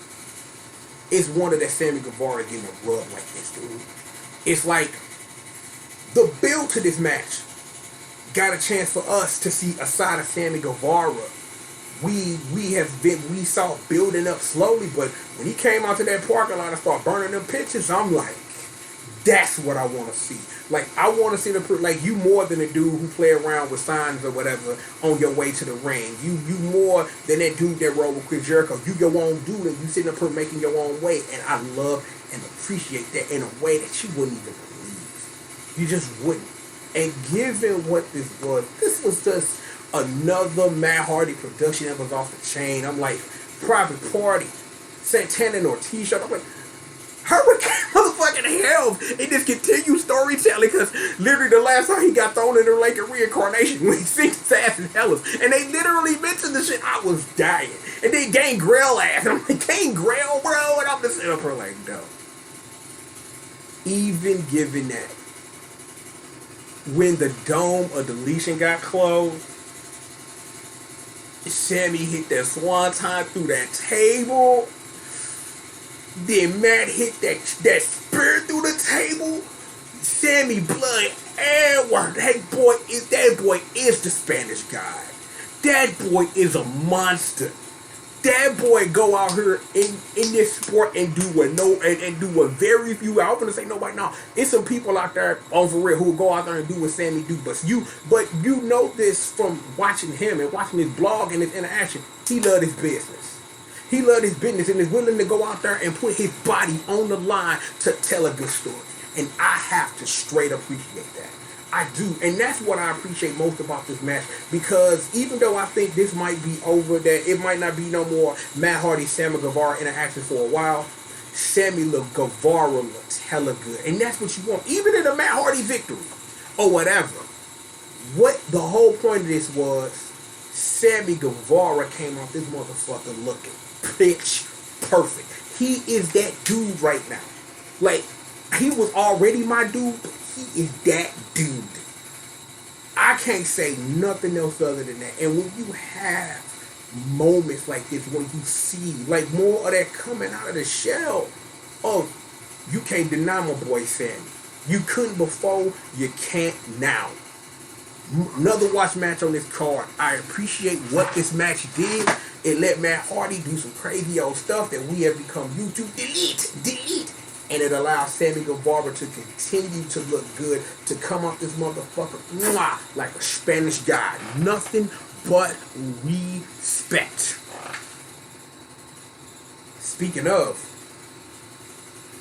it's wonder that Sammy Guevara is getting a rub like this, dude. It's like the build to this match got a chance for us to see a side of Sammy Guevara we saw building up slowly, but when he came out to that parking lot and started burning them pictures, I'm like, that's what I want to see. Like, I want to see like you more than a dude who play around with signs or whatever on your way to the ring. You more than that dude that rode with Chris Jericho. You your own dude and you sitting up here making your own way, and I love and appreciate that in a way that you wouldn't even believe. You just wouldn't. And given what this was just another Matt Hardy production that was off the chain. I'm like, Private Party, Santana and Ortiz. I'm like, Hurricane motherfucking hell. It just continues storytelling because literally the last time he got thrown in the lake of reincarnation when he sinks his ass in Hellas. And they literally mentioned the shit. I was dying. And then Gangrel ass. And I'm like, Gangrel, bro. And I'm just sitting up here like, no. Even given that, when the dome of deletion got closed, Sammy hit that swanton through that table. Then Matt hit that spear through the table. Sammy blood everywhere. That boy is the Spanish guy. That boy is a monster. That boy go out here in this sport and do what very few. I'm gonna say nobody now. It's some people out there on for real who will go out there and do what Sammy do. But you know this from watching him and watching his blog and his interaction. He loved his business. He loved his business and is willing to go out there and put his body on the line to tell a good story. And I have to straight appreciate that. I do. And that's what I appreciate most about this match. Because even though I think this might be over, that it might not be no more Matt Hardy, Sammy Guevara interaction for a while, Sammy Guevara looks hella good. And that's what you want. Even in a Matt Hardy victory or whatever. What the whole point of this was, Sammy Guevara came off this motherfucker looking pitch perfect. He is that dude right now. Like, he was already my dude, but he is that dude. I can't say nothing else other than that. And when you have moments like this, when you see like more of that coming out of the shell, oh, you can't deny my boy Sammy. You couldn't before, you can't now. Another watch match on this card. I appreciate what this match did. It let Matt Hardy do some crazy old stuff that we have become used to. Delete. And it allows Sammy Guevara to continue to look good, to come off this motherfucker like a Spanish guy. Nothing but respect. Speaking of,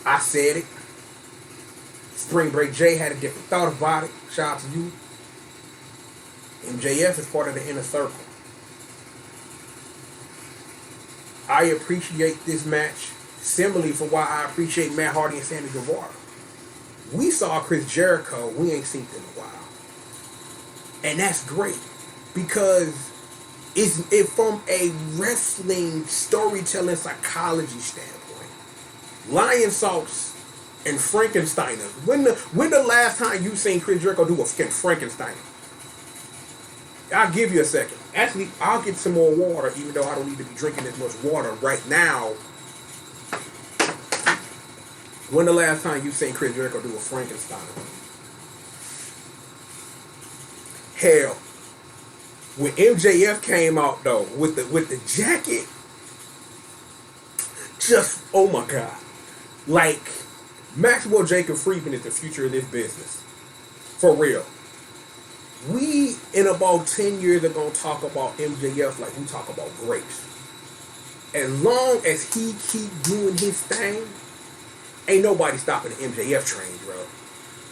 I said it. Spring Break Jay had a different thought about it. Shout out to you. MJF is part of the inner circle. I appreciate this match similarly for why I appreciate Matt Hardy and Sammy Guevara. We saw Chris Jericho, we ain't seen him in a while. And that's great because it's from a wrestling storytelling psychology standpoint. Lion Salts and Frankensteiner. When the last time you seen Chris Jericho do a Frankensteiner? I'll give you a second. Actually, I'll get some more water, even though I don't need to be drinking as much water right now. When the last time you seen Chris Jericho do a Frankenstein? Hell, when MJF came out though with the jacket, just oh my god, like Maxwell Jacob Friedman is the future of this business, for real. We, in about 10 years, are going to talk about MJF like we talk about grapes. As long as he keep doing his thing, ain't nobody stopping the MJF train, bro.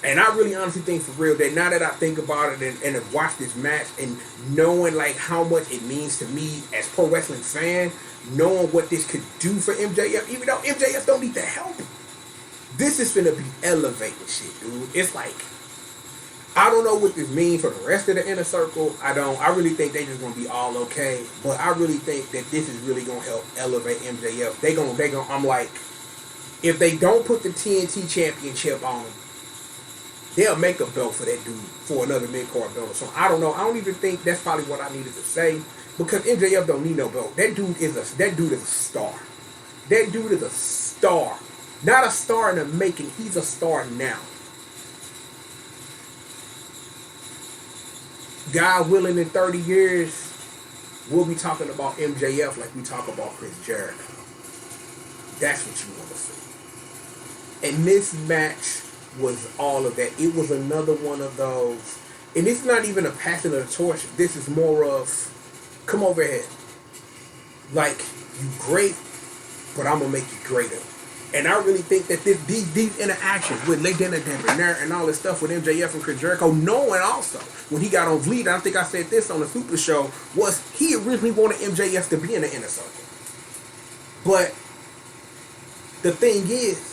And I really honestly think for real that now that I think about it and have watched this match and knowing like how much it means to me as pro wrestling fan, knowing what this could do for MJF, even though MJF don't need the help, this is finna be elevating shit, dude. It's like, I don't know what this means for the rest of the inner circle. I really think they just gonna be all okay. But I really think that this is really gonna help elevate MJF. They gonna. I'm like, if they don't put the TNT Championship on, they'll make a belt for that dude for another mid-card belt or something. I don't know. I don't even think that's probably what I needed to say because MJF don't need no belt. That dude is a star. That dude is a star. Not a star in the making. He's a star now. God willing, in 30 years, we'll be talking about MJF like we talk about Chris Jericho. That's what you want to see. And this match was all of that. It was another one of those. And it's not even a passing of the torch. This is more of, come over here. Like, you great, but I'm going to make you greater. And I really think that these interactions with Legend and Debonair and all this stuff with MJF and Chris Jericho, knowing also when he got on Vliet, I think I said this on the Super Show, was he originally wanted MJF to be in the inner circle. But the thing is,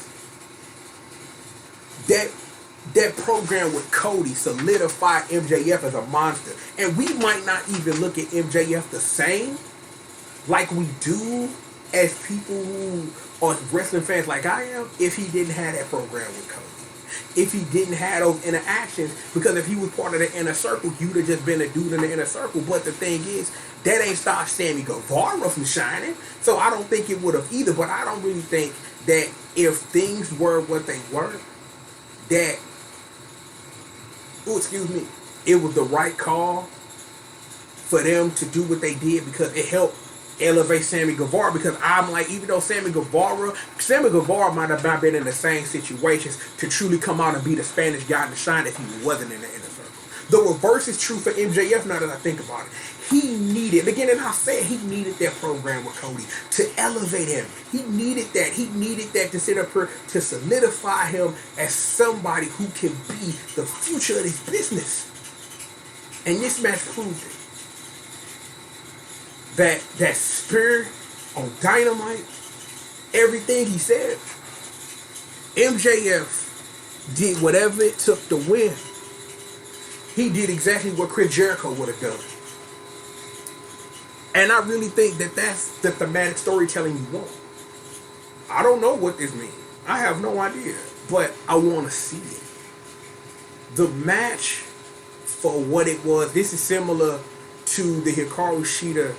that program with Cody solidified MJF as a monster. And we might not even look at MJF the same like we do as people who are wrestling fans like I am if he didn't have that program with Cody. If he didn't have those interactions, because if he was part of the inner circle, you'd have just been a dude in the inner circle. But the thing is, that ain't stopped Sammy Guevara from shining. So I don't think it would have either. But I don't really think that if things were what they were, that, it was the right call for them to do what they did because it helped elevate Sammy Guevara. Because I'm like, even though Sammy Guevara might have not been in the same situations to truly come out and be the Spanish guy to shine if he wasn't in the inner circle. The reverse is true for MJF now that I think about it. He needed, again, and I said he needed that program with Cody to elevate him. He needed that. He needed that to sit up here to solidify him as somebody who can be the future of this business. And this match proved it. That spirit on Dynamite, everything he said, MJF did whatever it took to win. He did exactly what Chris Jericho would have done. And I really think that that's the thematic storytelling you want. I don't know what this means. I have no idea. But I want to see it. The match, for what it was, this is similar to the Hikaru Shida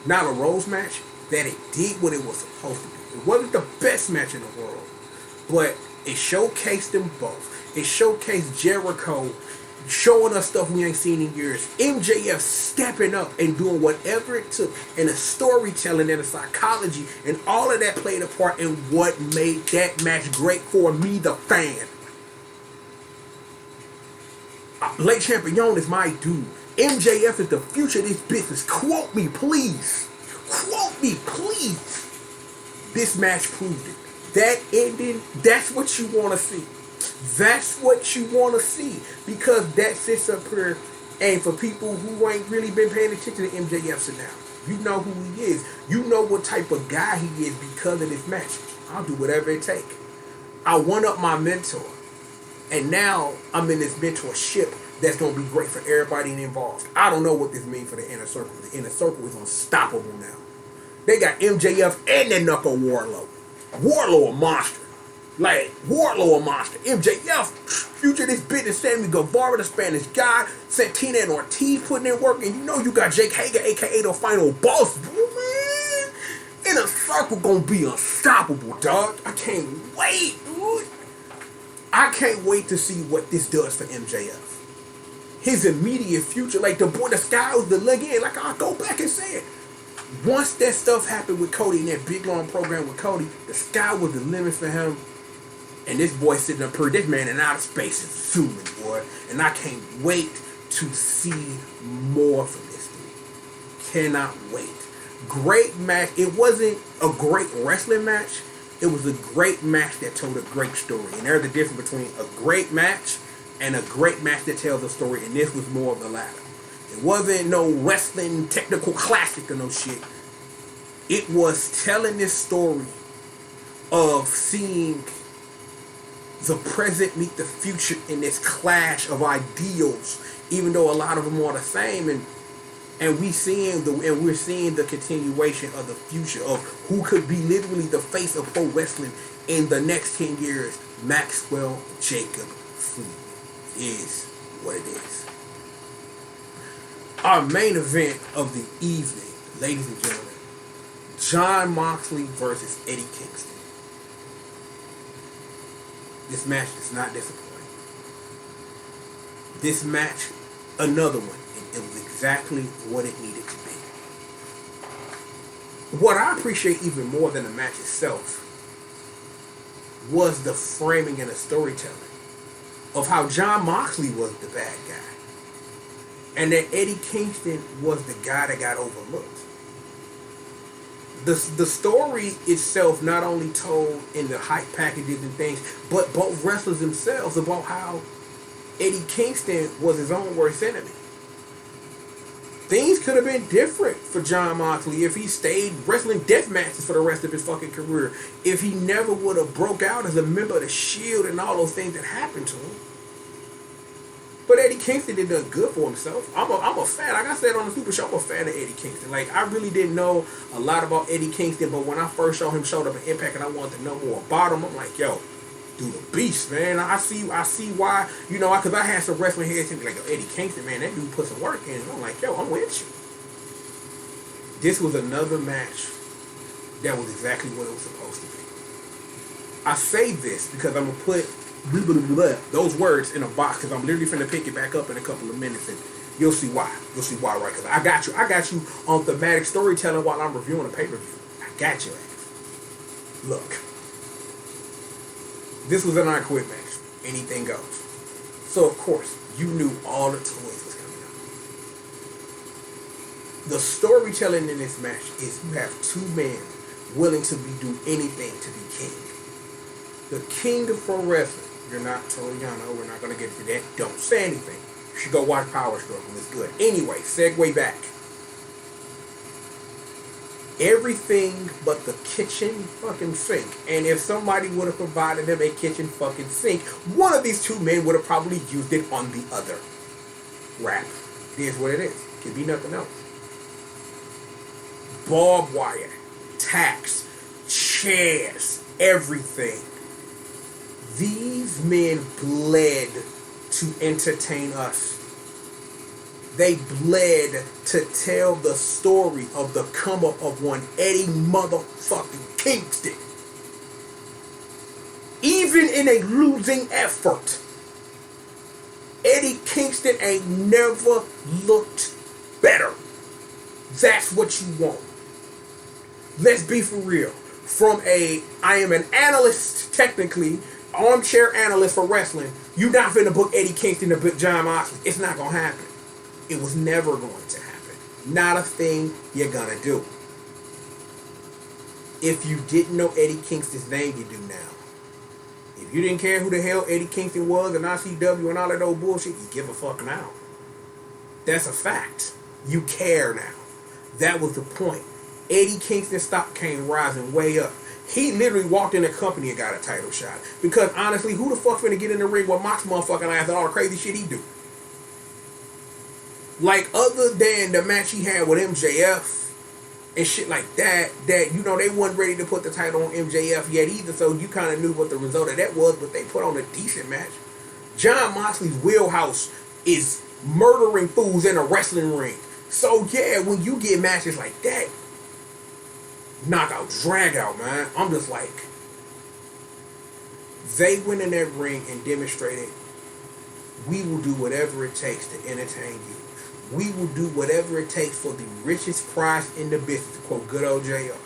Nyla Rose match, that it did what it was supposed to do. It wasn't the best match in the world, but it showcased them both. It showcased Jericho showing us stuff we ain't seen in years. MJF stepping up and doing whatever it took, and the storytelling and the psychology and all of that played a part in what made that match great for me, the fan. Late Champion is my dude. MJF is the future of this business. Quote me, please. Quote me, please. This match proved it. That ending, that's what you want to see. That's what you want to see. Because that sits up here, and for people who ain't really been paying attention to MJF so now, you know who he is. You know what type of guy he is because of this match. I'll do whatever it takes. I one up my mentor. And now I'm in this mentorship that's going to be great for everybody involved. I don't know what this means for the Inner Circle. The Inner Circle is unstoppable now. They got MJF and that knuckle Warlow. Warlow a monster. Like, Warlow a monster. MJF, future this business, Sammy Guevara, the Spanish guy, Santina and Ortiz putting in work, and you know you got Jake Hager, a.k.a. the final boss. Man, Inner Circle going to be unstoppable, dog. I can't wait, dude. I can't wait to see what this does for MJF. His immediate future, like the sky was the limit. Like I'll go back and say it. Once that stuff happened with Cody in that big long program with Cody, the sky was the limit for him. And this boy sitting up here, this man in outer space is zooming, boy. And I can't wait to see more from this dude. Cannot wait. Great match. It wasn't a great wrestling match. It was a great match that told a great story. And there's a difference between a great match and a great match that tells a story. And this was more of the latter. It wasn't no wrestling technical classic or no shit. It was telling this story of seeing the present meet the future in this clash of ideals, even though a lot of them are the same. And we're seeing the continuation of the future of who could be literally the face of pro wrestling in the next 10 years. Maxwell Jacob Friedman is what it is. Our main event of the evening, ladies and gentlemen, Jon Moxley versus Eddie Kingston. This match does not disappoint. This match, another one. It was exactly what it needed to be. What I appreciate even more than the match itself was the framing and the storytelling of how Jon Moxley was the bad guy. And that Eddie Kingston was the guy that got overlooked. The story itself not only told in the hype packages and things, but both wrestlers themselves about how Eddie Kingston was his own worst enemy. Things could have been different for Jon Moxley if he stayed wrestling death matches for the rest of his fucking career. If he never would have broke out as a member of the Shield and all those things that happened to him. But Eddie Kingston did done good for himself. I'm a fan. Like I said on the Super Show, I'm a fan of Eddie Kingston. Like, I really didn't know a lot about Eddie Kingston, but when I first saw him showed up at Impact and I wanted to know more about him, I'm like, yo, dude, a beast, man. I see why, you know, because I had some wrestling heads like, yo, Eddie Kingston, man, that dude put some work in. And I'm like, yo, I'm with you. This was another match that was exactly what it was supposed to be. I say this because I'm going to put those words in a box because I'm literally finna pick it back up in a couple of minutes and you'll see why. You'll see why, right? Because I got you on thematic storytelling while I'm reviewing a pay-per-view. I got your ass. Look. This was an I Quit match. Anything goes. So, of course, you knew all the toys was coming The storytelling in this match is you have two men willing to do anything to be king. The king of pro wrestling. You're not Toriano. We're not going to get to that. Don't say anything. You should go watch Power Struggle. It's good. Anyway, segue back. Everything but the kitchen fucking sink. And if somebody would have provided them a kitchen fucking sink, one of these two men would have probably used it on the other. Rap. Here's what it is. Could be nothing else. Barbed wire, tacks, chairs, everything. These men bled to entertain us. They bled to tell the story of the come up of one Eddie motherfucking Kingston. Even in a losing effort, Eddie Kingston ain't never looked better. That's what you want. Let's be for real. I am an analyst, technically, armchair analyst for wrestling. You're not finna book Eddie Kingston to book Jon Moxley. It's not gonna happen. It was never going to happen. Not a thing you're gonna do. If you didn't know Eddie Kingston's name, you do now. If you didn't care who the hell Eddie Kingston was in ICW and all that old bullshit, you give a fuck now. That's a fact. You care now. That was the point. Eddie Kingston's stock came rising way up. He literally walked in the company and got a title shot. Because honestly, who the fuck finna get in the ring with Mox motherfucking ass and all the crazy shit he do? Like, other than the match he had with MJF and shit like that, you know, they weren't ready to put the title on MJF yet either, so you kind of knew what the result of that was, but they put on a decent match. Jon Moxley's wheelhouse is murdering fools in a wrestling ring. So yeah, when you get matches like that, knockout, drag out, man, I'm just like, they went in that ring and demonstrated, we will do whatever it takes to entertain you. We will do whatever it takes for the richest prize in the business, to quote good old JR.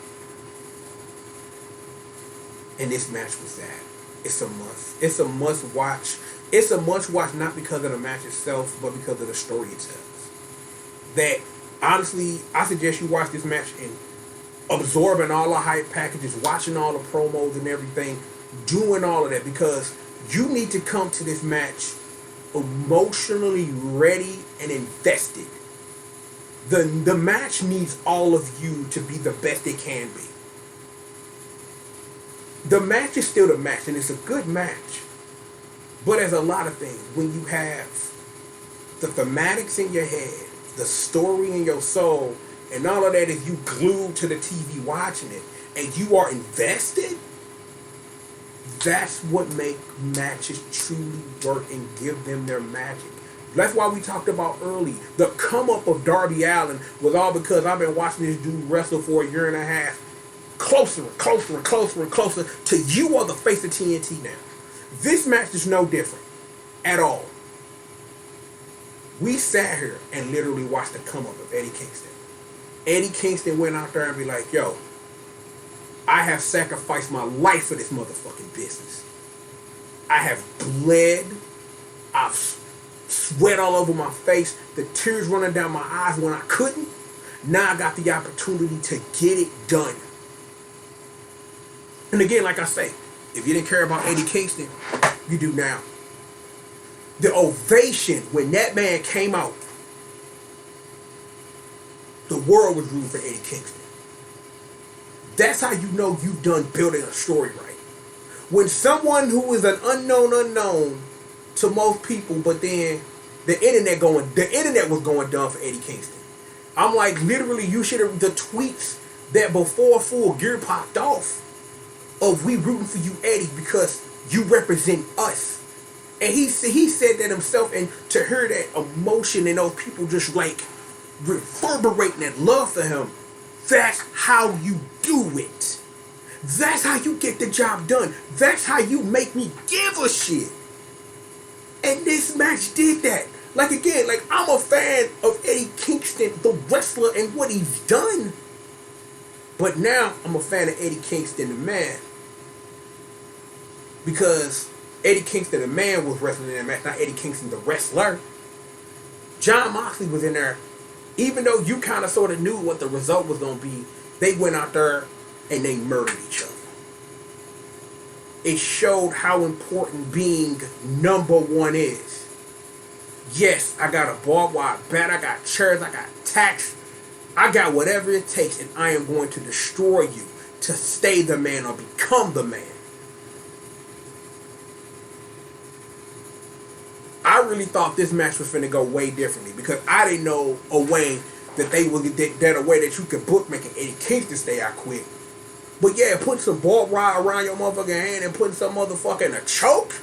And this match was that. It's a must. It's a must watch. It's a must watch not because of the match itself, but because of the story it tells. That, honestly, I suggest you watch this match and absorbing all the hype packages, watching all the promos and everything, doing all of that, because you need to come to this match emotionally ready and invested. The match needs all of you to be the best it can be. The match is still the match, and it's a good match. But as a lot of things, when you have the thematics in your head, the story in your soul, and all of that is you glued to the TV watching it, and you are invested, that's what make matches truly work and give them their magic. That's why we talked about early. The come up of Darby Allin was all because I've been watching this dude wrestle for a year and a half. Closer and closer and closer and closer to you are the face of TNT now. This match is no different at all. We sat here and literally watched the come up of Eddie Kingston. Eddie Kingston went out there and be like, yo, I have sacrificed my life for this motherfucking business. I have bled. I've sweat all over my face. The tears running down my eyes when I couldn't. Now I got the opportunity to get it done. And again, like I say, if you didn't care about Eddie Kingston, you do now. The ovation when that man came out, the world was rooting for Eddie Kingston. That's how you know you've done building a story right. When someone who is an unknown to most people, but then the internet was going dumb for Eddie Kingston. I'm like, literally, you should have, the tweets that before Full Gear popped off of we rooting for you, Eddie, because you represent us. And he said that himself, and to hear that emotion and those people just like reverberating that love for him, that's how you do it. That's how you get the job done. That's how you make me give a shit. And this match did that. Like, again, like, I'm a fan of Eddie Kingston, the wrestler, and what he's done. But now I'm a fan of Eddie Kingston, the man. Because Eddie Kingston, the man, was wrestling in that match, not Eddie Kingston, the wrestler. Jon Moxley was in there Even though you kind of sort of knew what the result was going to be, they went out there and they murdered each other. It showed how important being number one is. Yes, I got a barbed wire bat, I got chairs, I got tacks, I got whatever it takes, and I am going to destroy you to stay the man or become the man. I really thought this match was finna go way differently because I didn't know a way that they would that a way that you could bookmaking Eddie Kingston stay out quick. But yeah, putting some barbed wire around your motherfucking hand and putting some motherfucker in a choke.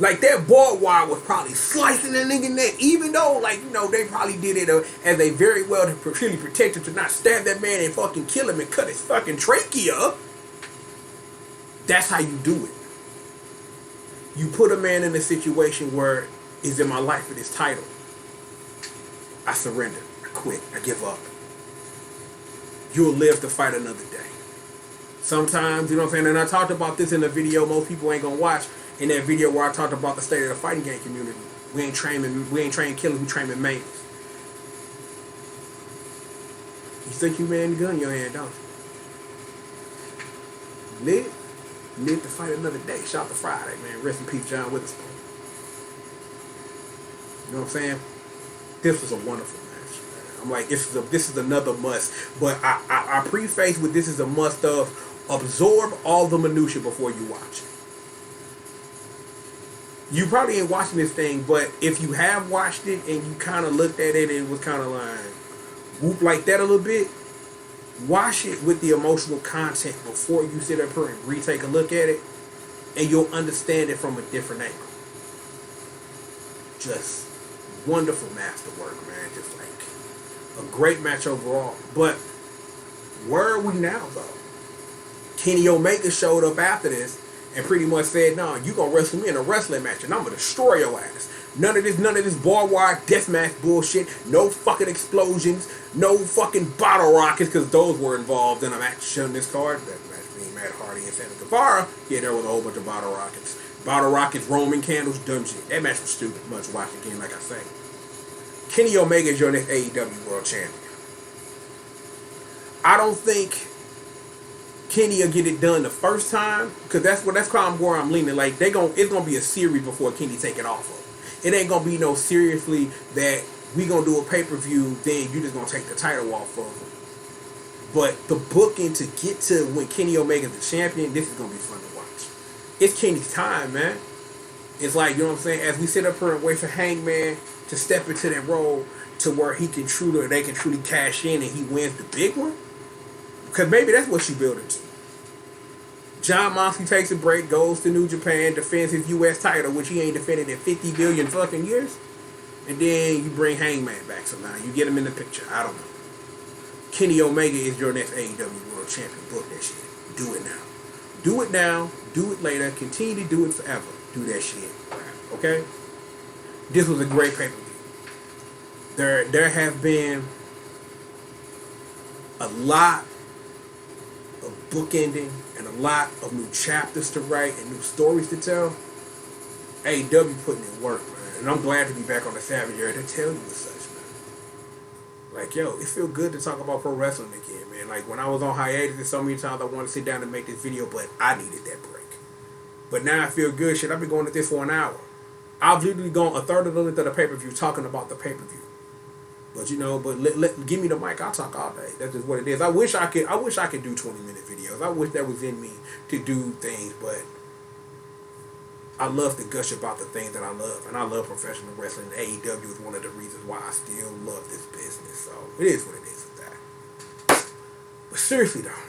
Like that barbed wire was probably slicing the nigga neck, even though, like, you know, they probably did it as they very well to really protect him to not stab that man and fucking kill him and cut his fucking trachea. That's how you do it. You put a man in a situation where is in my life for this title. I surrender. I quit. I give up. You'll live to fight another day. Sometimes, you know what I'm saying, and I talked about this in a video most people ain't gonna watch. In that video where I talked about the state of the fighting game community. We ain't training killers, we training mains. You think you man the gun in your hand, don't you? Live to fight another day. Shout out to Friday, man. Rest in peace, John Witherspoon. You know what I'm saying? This was a wonderful match, man. I'm like, this is another must. But I preface with this is a must of absorb all the minutia before you watch it. You probably ain't watching this thing, but if you have watched it and you kind of looked at it and it was kind of like whoop like that a little bit, watch it with the emotional content before you sit up here and retake a look at it, and you'll understand it from a different angle. Just wonderful masterwork, man. Just like a great match overall. But where are we now, though? Kenny Omega showed up after this and pretty much said, "No, you gonna wrestle me in a wrestling match, and I'm gonna destroy your ass. None of this barbed wire deathmatch bullshit. No fucking explosions. No fucking bottle rockets, because those were involved in a match on this card. That match being Matt Hardy and Sammy Guevara. Yeah, there was a whole bunch of bottle rockets. Bottle rockets, Roman candles, dumb shit. That match was stupid. Much watch again, like I say. Kenny Omega is your next AEW World Champion. I don't think Kenny will get it done the first time, because that's kind of where I'm leaning. Like it's gonna be a series before Kenny take it off of. It ain't gonna be no seriously that we gonna do a pay-per-view, then you just gonna take the title off of him. But the booking to get to when Kenny Omega's the champion, this is gonna be fun to watch. It's Kenny's time, man. It's like, you know what I'm saying, as we sit up here and wait for Hangman to step into that role to where they can truly cash in and he wins the big one. Because maybe that's what you building to. John Moxley takes a break, goes to New Japan, defends his U.S. title, which he ain't defended in 50 billion fucking years. And then you bring Hangman back somehow. You get him in the picture. I don't know. Kenny Omega is your next AEW World Champion. Book that shit. Do it now. Do it now. Do it later. Continue to do it forever. Do that shit. Okay? This was a great pay-per-view. There have been a lot of bookending and a lot of new chapters to write and new stories to tell. AEW putting in work, man. And I'm glad to be back on the Savage Era to tell you as such, man. Like, yo, it feels good to talk about pro wrestling again, man. Like, when I was on hiatus, so many times I wanted to sit down and make this video, but I needed that break. But now I feel good. Shit, I've been going at this for an hour. I've literally gone a third of the length of the pay-per-view talking about the pay-per-view. But, you know, give me the mic, I'll talk all day. That's just what it is. I wish I could do 20-minute videos. I wish that was in me to do things, but I love to gush about the things that I love. And I love professional wrestling. AEW is one of the reasons why I still love this business. So it is what it is with that. But seriously though,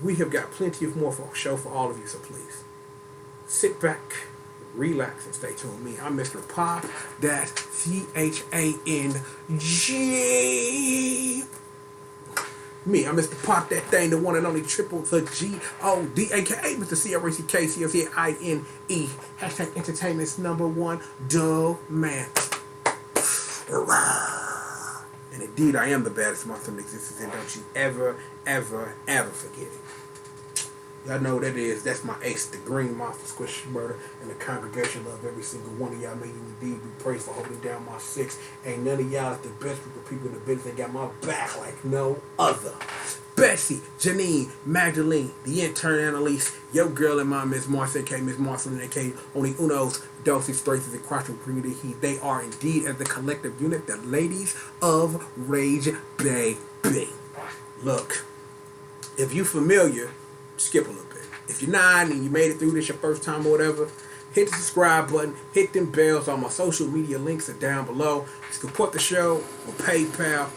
we have got plenty of more for a show for all of you, so please sit back, relax, and stay tuned with me. I'm Mr. Pop. That's CHANG. Me, I'm Mr. Pop that thing, the one and only triple the G.O.D, aka Mr. C-R-A-C-K, C-O-C-I-N-E. Hashtag entertainment's #1 domain. And indeed, I am the baddest monster in existence, and don't you ever, ever, ever forget it. Y'all know what that is. That's my ace, the green monster, squish murder, and the congregation love every single one of y'all. May you indeed be praised for holding down my six. Ain't none of y'all is the best group of people in the business that got my back like no other. Betsy, Janine, Magdalene, the intern Annalise, your girl and my Miss Marcy, aka Miss Marcelin, aka only unos, doses, thraces, and quattro community. They are indeed, as the collective unit, the ladies of Rage Baby. Look, if you familiar, skip a little bit. If you're not and you made it through this your first time or whatever, hit the subscribe button, hit them bells. All my social media links are down below. Support the show with PayPal,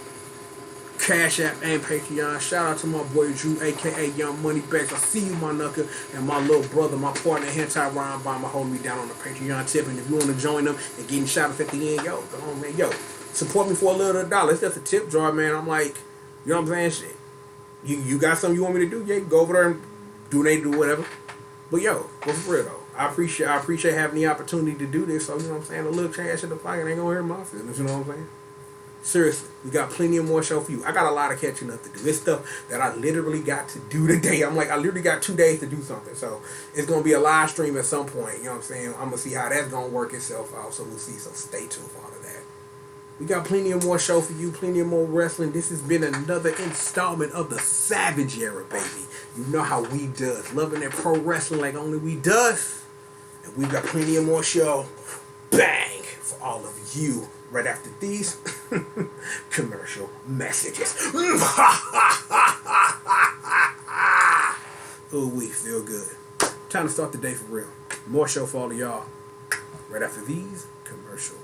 Cash App, and Patreon. Shout out to my boy Drew, aka Young Moneybags. I see you, my knucker, and my little brother, my partner, Hentai Ryan Bomber, holding me down on the Patreon tip. And if you want to join them and getting shout outs at the end, yo, go on, man, yo, support me for a little $1. It's just a tip jar, man. I'm like, you know what I'm saying? Shit. You got something you want me to do? Yeah, you go over there and do whatever. But yo, but for real though, I appreciate having the opportunity to do this. So you know what I'm saying, a little cash in the pocket ain't gonna hurt my feelings. You know what I'm saying? Seriously, we got plenty of more show for you. I got a lot of catching up to do. It's stuff that I literally got to do today. I'm like, I literally got 2 days to do something. So it's gonna be a live stream at some point. You know what I'm saying? I'm gonna see how that's gonna work itself out. So we'll see. So stay tuned for all of that. We got plenty of more show for you, plenty of more wrestling. This has been another installment of the Savage Era, baby. You know how we does. Loving that pro wrestling like only we does. And we got plenty of more show. Bang! For all of you. Right after these commercial messages. Oh, we feel good. Time to start the day for real. More show for all of y'all. Right after these commercial